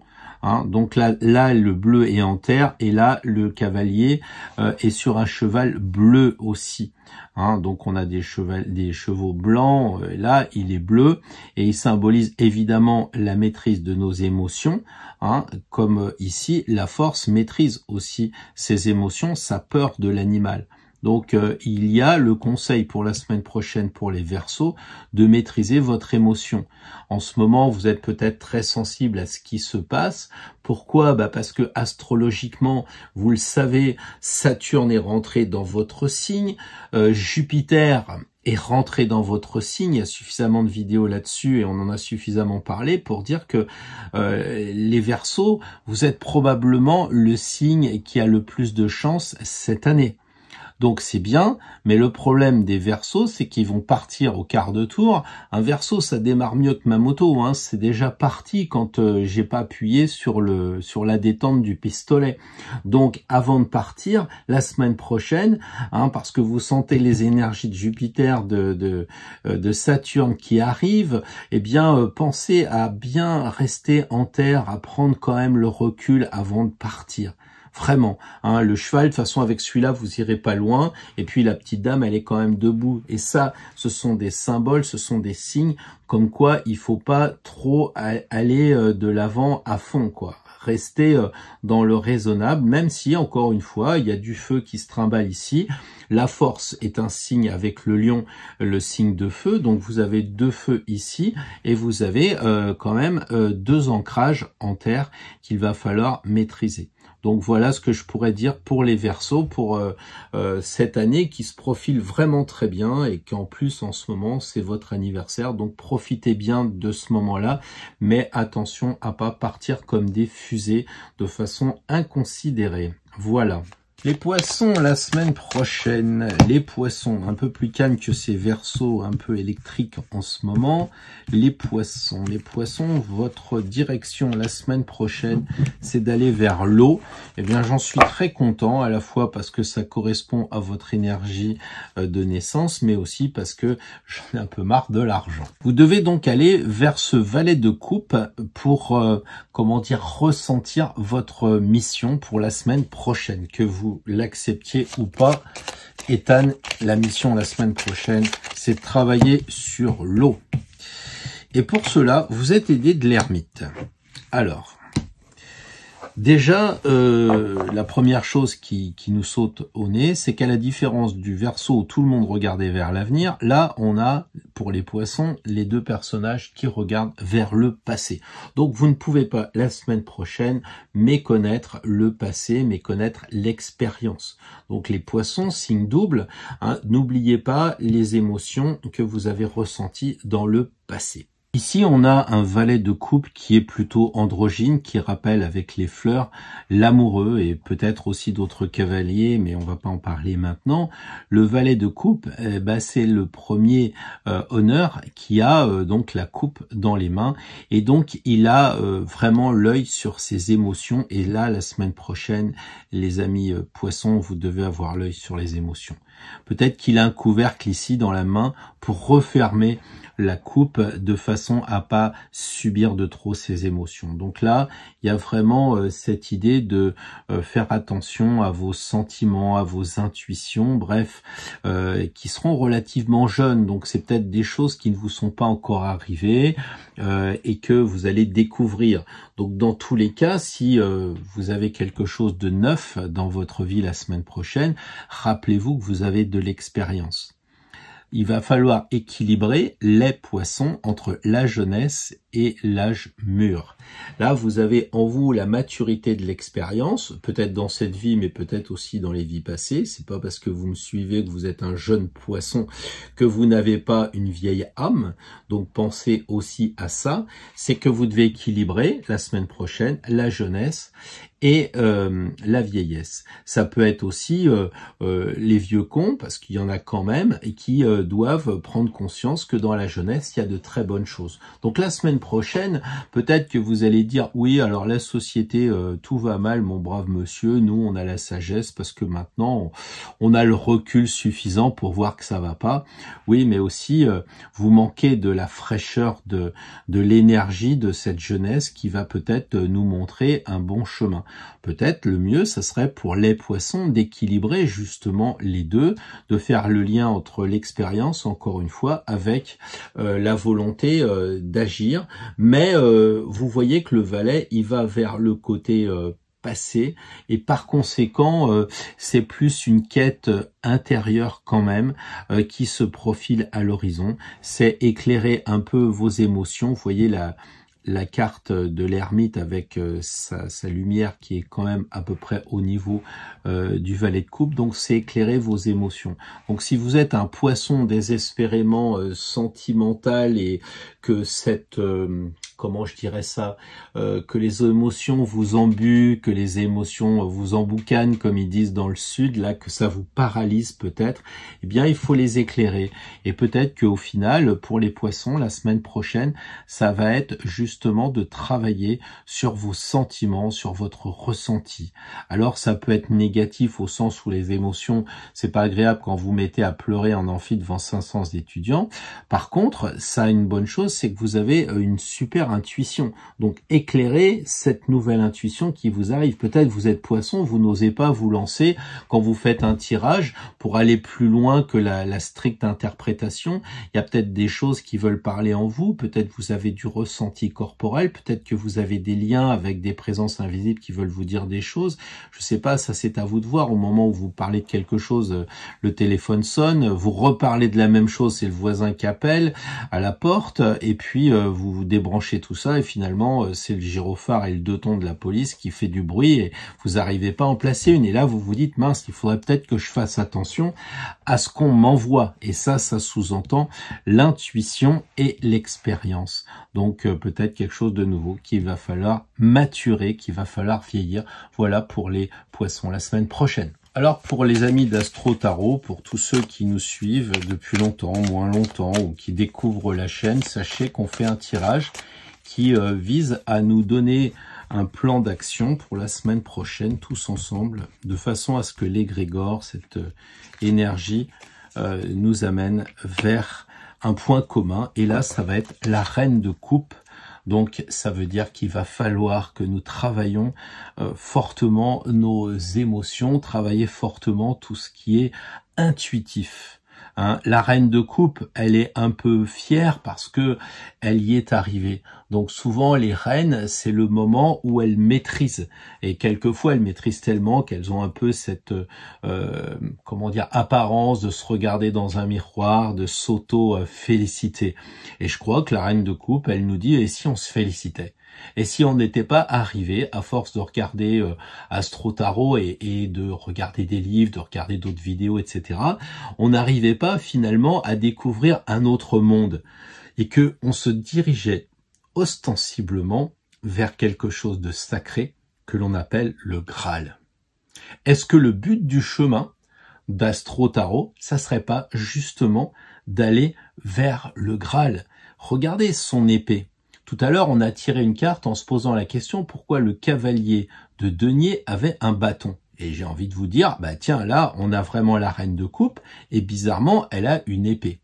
Donc là, le bleu est en terre et là, le cavalier est sur un cheval bleu aussi. Donc on a des chevaux blancs, là il est bleu et il symbolise évidemment la maîtrise de nos émotions, comme ici la force maîtrise aussi ses émotions, sa peur de l'animal. Donc il y a le conseil pour la semaine prochaine pour les Verseaux de maîtriser votre émotion. En ce moment, vous êtes peut-être très sensible à ce qui se passe. Pourquoi? Parce que astrologiquement, vous le savez, Saturne est rentré dans votre signe, Jupiter est rentré dans votre signe. Il y a suffisamment de vidéos là-dessus et on en a suffisamment parlé pour dire que les Verseaux, vous êtes probablement le signe qui a le plus de chance cette année. Donc c'est bien, mais le problème des Verseaux, c'est qu'ils vont partir au quart de tour. Un Verseau, ça démarre mieux que ma moto, c'est déjà parti quand j'ai pas appuyé sur la détente du pistolet. Donc avant de partir, la semaine prochaine, parce que vous sentez les énergies de Jupiter, de Saturne qui arrivent, pensez à bien rester en terre, à prendre quand même le recul avant de partir. Vraiment, le cheval, de toute façon, avec celui-là, vous irez pas loin. Et puis, la petite dame, elle est quand même debout. Et ça, ce sont des symboles, ce sont des signes comme quoi il faut pas trop aller de l'avant à fond, quoi. Rester dans le raisonnable, même si, encore une fois, il y a du feu qui se trimballe ici. La force est un signe avec le lion, le signe de feu. Donc, vous avez deux feux ici et vous avez quand même deux ancrages en terre qu'il va falloir maîtriser. Donc voilà ce que je pourrais dire pour les Verseaux pour cette année qui se profile vraiment très bien et qu'en plus en ce moment c'est votre anniversaire. Donc profitez bien de ce moment-là, mais attention à pas partir comme des fusées de façon inconsidérée. Voilà. Les Poissons, la semaine prochaine, les Poissons, un peu plus calmes que ces Verseaux un peu électriques en ce moment. Les Poissons, votre direction la semaine prochaine, c'est d'aller vers l'eau. Eh bien, j'en suis très content, à la fois parce que ça correspond à votre énergie de naissance, mais aussi parce que j'en ai un peu marre de l'argent. Vous devez donc aller vers ce valet de coupe pour, ressentir votre mission pour la semaine prochaine, que vous l'acceptiez ou pas. Ethan, la mission la semaine prochaine, c'est de travailler sur l'eau. Et pour cela, vous êtes aidé de l'ermite. Alors, déjà, la première chose qui nous saute au nez, c'est qu'à la différence du Verseau où tout le monde regardait vers l'avenir, là, on a, pour les Poissons, les deux personnages qui regardent vers le passé. Donc, vous ne pouvez pas, la semaine prochaine, méconnaître le passé, méconnaître l'expérience. Donc, les Poissons, signe double, n'oubliez pas les émotions que vous avez ressenties dans le passé. Ici, on a un valet de coupe qui est plutôt androgyne, qui rappelle avec les fleurs l'amoureux et peut-être aussi d'autres cavaliers, mais on va pas en parler maintenant. Le valet de coupe, c'est le premier honneur qui a donc la coupe dans les mains et donc il a vraiment l'œil sur ses émotions. Et là, la semaine prochaine, les amis poissons, vous devez avoir l'œil sur les émotions. Peut-être qu'il a un couvercle ici dans la main pour refermer la coupe de façon à pas subir de trop ses émotions. Donc là, il y a vraiment cette idée de faire attention à vos sentiments, à vos intuitions, bref, qui seront relativement jeunes. Donc c'est peut-être des choses qui ne vous sont pas encore arrivées et que vous allez découvrir. Donc dans tous les cas, si vous avez quelque chose de neuf dans votre vie la semaine prochaine, rappelez-vous que vous avez de l'expérience. Il va falloir équilibrer les poissons entre la jeunesse et l'âge mûr. Là, vous avez en vous la maturité de l'expérience, peut-être dans cette vie, mais peut-être aussi dans les vies passées. C'est pas parce que vous me suivez que vous êtes un jeune poisson que vous n'avez pas une vieille âme. Donc, pensez aussi à ça. C'est que vous devez équilibrer la semaine prochaine la jeunesse et la vieillesse. Ça peut être aussi les vieux cons, parce qu'il y en a quand même, et qui doivent prendre conscience que dans la jeunesse, il y a de très bonnes choses. Donc la semaine prochaine, peut-être que vous allez dire, oui, alors la société, tout va mal, mon brave monsieur, nous, on a la sagesse, parce que maintenant, on a le recul suffisant pour voir que ça va pas. Oui, mais aussi, vous manquez de la fraîcheur, de l'énergie de cette jeunesse qui va peut-être nous montrer un bon chemin. Peut-être le mieux, ça serait pour les poissons d'équilibrer justement les deux, de faire le lien entre l'expérience, encore une fois, avec la volonté d'agir. Mais vous voyez que le valet, il va vers le côté passé, et par conséquent, c'est plus une quête intérieure quand même qui se profile à l'horizon. C'est éclairer un peu vos émotions. Vous voyez la carte de l'ermite avec sa lumière qui est quand même à peu près au niveau du valet de coupe. Donc c'est éclairer vos émotions. Donc si vous êtes un poisson désespérément sentimental et que cette comment je dirais ça, que les émotions vous embuent, que les émotions vous emboucanent, comme ils disent dans le sud, là, que ça vous paralyse peut-être, eh bien, il faut les éclairer. Et peut-être qu'au final, pour les poissons, la semaine prochaine, ça va être justement de travailler sur vos sentiments, sur votre ressenti. Alors, ça peut être négatif au sens où les émotions, c'est pas agréable quand vous mettez à pleurer en amphi devant 500 étudiants. Par contre, ça a une bonne chose, c'est que vous avez une super intuition. Donc éclairez cette nouvelle intuition qui vous arrive. Peut-être vous êtes poisson, vous n'osez pas vous lancer quand vous faites un tirage pour aller plus loin que la stricte interprétation. Il y a peut-être des choses qui veulent parler en vous, peut-être vous avez du ressenti corporel, peut-être que vous avez des liens avec des présences invisibles qui veulent vous dire des choses. Je sais pas, ça c'est à vous de voir. Au moment où vous parlez de quelque chose, le téléphone sonne, vous reparlez de la même chose, c'est le voisin qui appelle à la porte, et puis vous débranchez tout ça et finalement c'est le gyrophare et le 2 tons de la police qui fait du bruit et vous n'arrivez pas à en placer une. Et là vous vous dites mince, il faudrait peut-être que je fasse attention à ce qu'on m'envoie. Et ça sous-entend l'intuition et l'expérience. Donc peut-être quelque chose de nouveau qu'il va falloir maturer, qu'il va falloir vieillir. Voilà pour les poissons la semaine prochaine. Alors pour les amis d'Astro Tarot, pour tous ceux qui nous suivent depuis longtemps, moins longtemps, ou qui découvrent la chaîne, sachez qu'on fait un tirage qui vise à nous donner un plan d'action pour la semaine prochaine, tous ensemble, de façon à ce que l'égrégore, cette énergie, nous amène vers un point commun. Et là, ça va être la reine de coupe. Donc, ça veut dire qu'il va falloir que nous travaillions fortement nos émotions, travailler fortement tout ce qui est intuitif. Hein, la reine de coupe, elle est un peu fière parce que elle y est arrivée. Donc souvent les reines, c'est le moment où elles maîtrisent. Et quelquefois elles maîtrisent tellement qu'elles ont un peu cette comment dire, apparence de se regarder dans un miroir, de s'auto-féliciter. Et je crois que la reine de coupe, elle nous dit, et si on se félicitait ? Et si on n'était pas arrivé, à force de regarder Astro Tarot et de regarder des livres, de regarder d'autres vidéos, etc., on n'arrivait pas finalement à découvrir un autre monde et que on se dirigeait ostensiblement vers quelque chose de sacré que l'on appelle le Graal. Est-ce que le but du chemin d'Astro Tarot, ça serait pas justement d'aller vers le Graal? Regardez son épée. Tout à l'heure, on a tiré une carte en se posant la question pourquoi le cavalier de denier avait un bâton. Et j'ai envie de vous dire, bah tiens, là, on a vraiment la reine de coupe, et bizarrement, elle a une épée.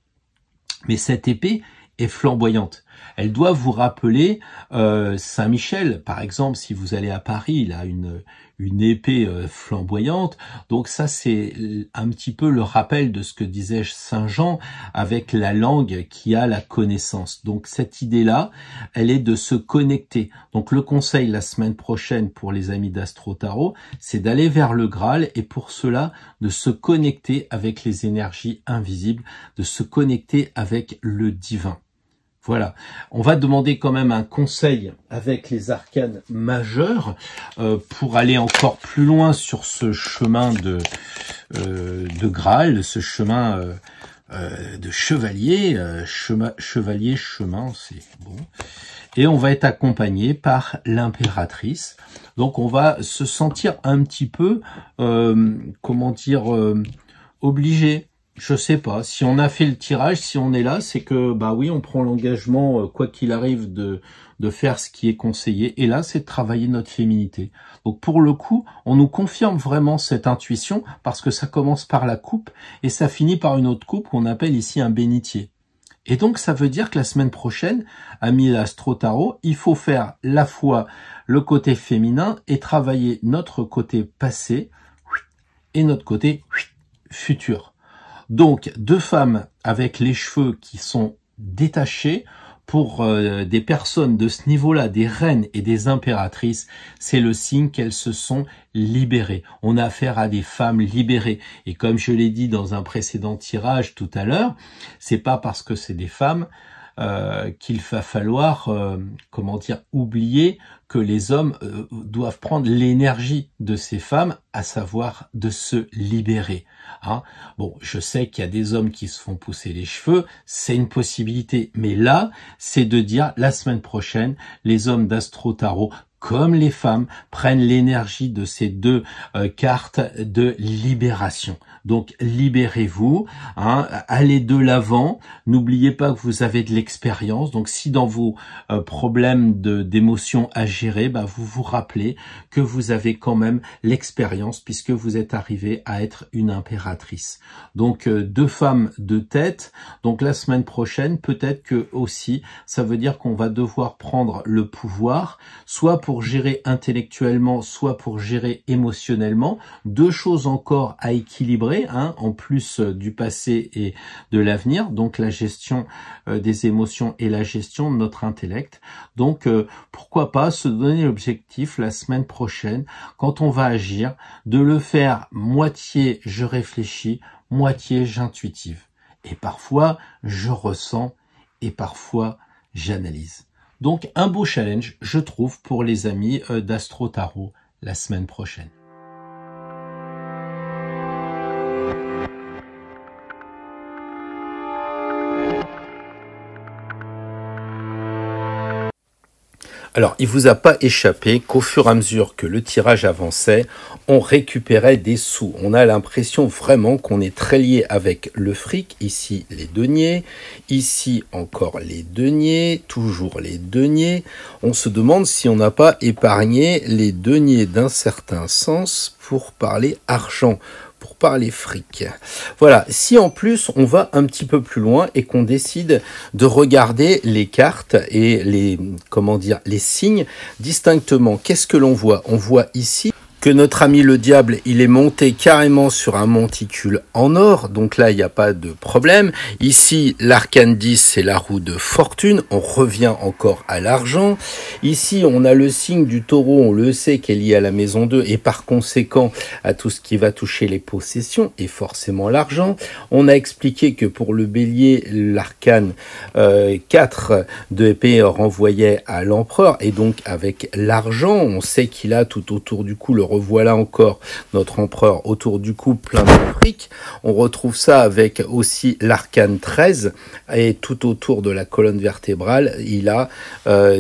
Mais cette épée est flamboyante. Elle doit vous rappeler Saint-Michel, par exemple, si vous allez à Paris, il a une épée flamboyante. Donc ça, c'est un petit peu le rappel de ce que disait Saint Jean avec la langue qui a la connaissance. Donc cette idée-là, elle est de se connecter. Donc le conseil la semaine prochaine pour les amis d'Astro Tarot, c'est d'aller vers le Graal et pour cela, de se connecter avec les énergies invisibles, de se connecter avec le divin. Voilà, on va demander quand même un conseil avec les arcanes majeurs pour aller encore plus loin sur ce chemin de Graal, ce chemin de chevalier, chemin, c'est bon. Et on va être accompagné par l'impératrice. Donc on va se sentir un petit peu, obligé. Je sais pas, si on a fait le tirage, si on est là, c'est que, bah oui, on prend l'engagement, quoi qu'il arrive, de faire ce qui est conseillé. Et là, c'est de travailler notre féminité. Donc pour le coup, on nous confirme vraiment cette intuition, parce que ça commence par la coupe, et ça finit par une autre coupe qu'on appelle ici un bénitier. Et donc, ça veut dire que la semaine prochaine, amis Astro Tarot, il faut faire la fois le côté féminin et travailler notre côté passé et notre côté futur. Donc, deux femmes avec les cheveux qui sont détachés, pour des personnes de ce niveau-là, des reines et des impératrices, c'est le signe qu'elles se sont libérées. On a affaire à des femmes libérées. Et comme je l'ai dit dans un précédent tirage tout à l'heure, c'est pas parce que c'est des femmes qu'il va falloir, oublier que les hommes doivent prendre l'énergie de ces femmes, à savoir de se libérer. Hein. Bon, je sais qu'il y a des hommes qui se font pousser les cheveux, c'est une possibilité. Mais là, c'est de dire, la semaine prochaine, les hommes d'Astro Tarot, comme les femmes, prennent l'énergie de ces deux cartes de libération. Donc, libérez-vous, hein, allez de l'avant. N'oubliez pas que vous avez de l'expérience. Donc, si dans vos problèmes d'émotions à gérer, bah, vous vous rappelez que vous avez quand même l'expérience puisque vous êtes arrivé à être une impératrice. Donc, deux femmes de tête. Donc, la semaine prochaine, peut-être que aussi, ça veut dire qu'on va devoir prendre le pouvoir, soit pour gérer intellectuellement, soit pour gérer émotionnellement. Deux choses encore à équilibrer, hein, en plus du passé et de l'avenir, donc la gestion des émotions et la gestion de notre intellect. Donc pourquoi pas se donner l'objectif la semaine prochaine, quand on va agir, de le faire moitié je réfléchis, moitié j'intuitive. Et parfois je ressens et parfois j'analyse. Donc un beau challenge, je trouve, pour les amis d'Astro Tarot la semaine prochaine. Alors, il vous a pas échappé qu'au fur et à mesure que le tirage avançait, on récupérait des sous. On a l'impression vraiment qu'on est très lié avec le fric. Ici, les deniers. Ici, encore les deniers. Toujours les deniers. On se demande si on n'a pas épargné les deniers d'un certain sens pour parler argent, pour parler fric. Voilà, si en plus on va un petit peu plus loin et qu'on décide de regarder les cartes et les signes distinctement, qu'est-ce que l'on voit? On voit ici que notre ami le diable, il est monté carrément sur un monticule en or, donc là, il n'y a pas de problème. Ici, l'arcane 10, c'est la roue de fortune, on revient encore à l'argent. Ici, on a le signe du taureau, on le sait, qui est lié à la maison 2, et par conséquent, à tout ce qui va toucher les possessions, et forcément l'argent. On a expliqué que pour le bélier, l'arcane 4 de épée renvoyait à l'empereur, et donc avec l'argent, on sait qu'il a tout autour du cou le revoilà encore notre empereur autour du cou plein d'Afrique. On retrouve ça avec aussi l'arcane 13 et tout autour de la colonne vertébrale, il a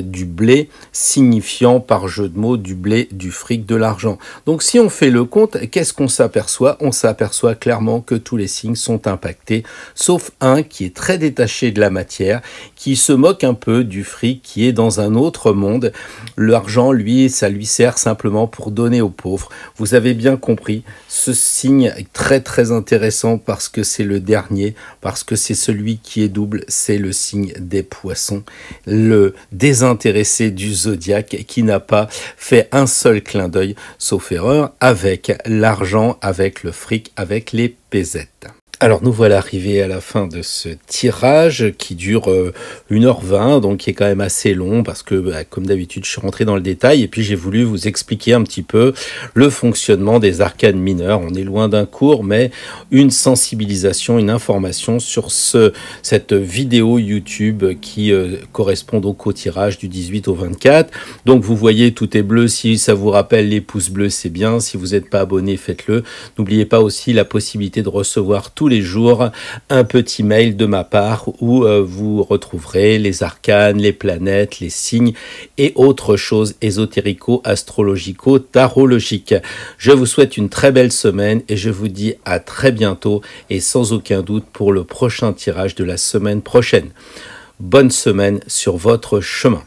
du blé signifiant par jeu de mots du blé, du fric, de l'argent. Donc si on fait le compte, qu'est-ce qu'on s'aperçoit? On s'aperçoit clairement que tous les signes sont impactés, sauf un qui est très détaché de la matière, qui se moque un peu du fric, qui est dans un autre monde. L'argent, lui, ça lui sert simplement pour donner aux pauvre. Vous avez bien compris, ce signe est très intéressant parce que c'est le dernier, parce que c'est celui qui est double, c'est le signe des poissons, le désintéressé du zodiaque qui n'a pas fait un seul clin d'œil, sauf erreur, avec l'argent, avec le fric, avec les pesettes. Alors nous voilà arrivés à la fin de ce tirage qui dure 1h20, donc qui est quand même assez long parce que comme d'habitude je suis rentré dans le détail et puis j'ai voulu vous expliquer un petit peu le fonctionnement des arcanes mineurs. On est loin d'un cours mais une sensibilisation, une information sur cette vidéo YouTube qui correspond donc au tirage du 18 au 24. Donc vous voyez tout est bleu, si ça vous rappelle les pouces bleus c'est bien, si vous n'êtes pas abonné faites-le. N'oubliez pas aussi la possibilité de recevoir tous les jours un petit mail de ma part où vous retrouverez les arcanes, les planètes, les signes et autres choses ésotérico-astrologico-tarologiques. Je vous souhaite une très belle semaine et je vous dis à très bientôt et sans aucun doute pour le prochain tirage de la semaine prochaine. Bonne semaine sur votre chemin.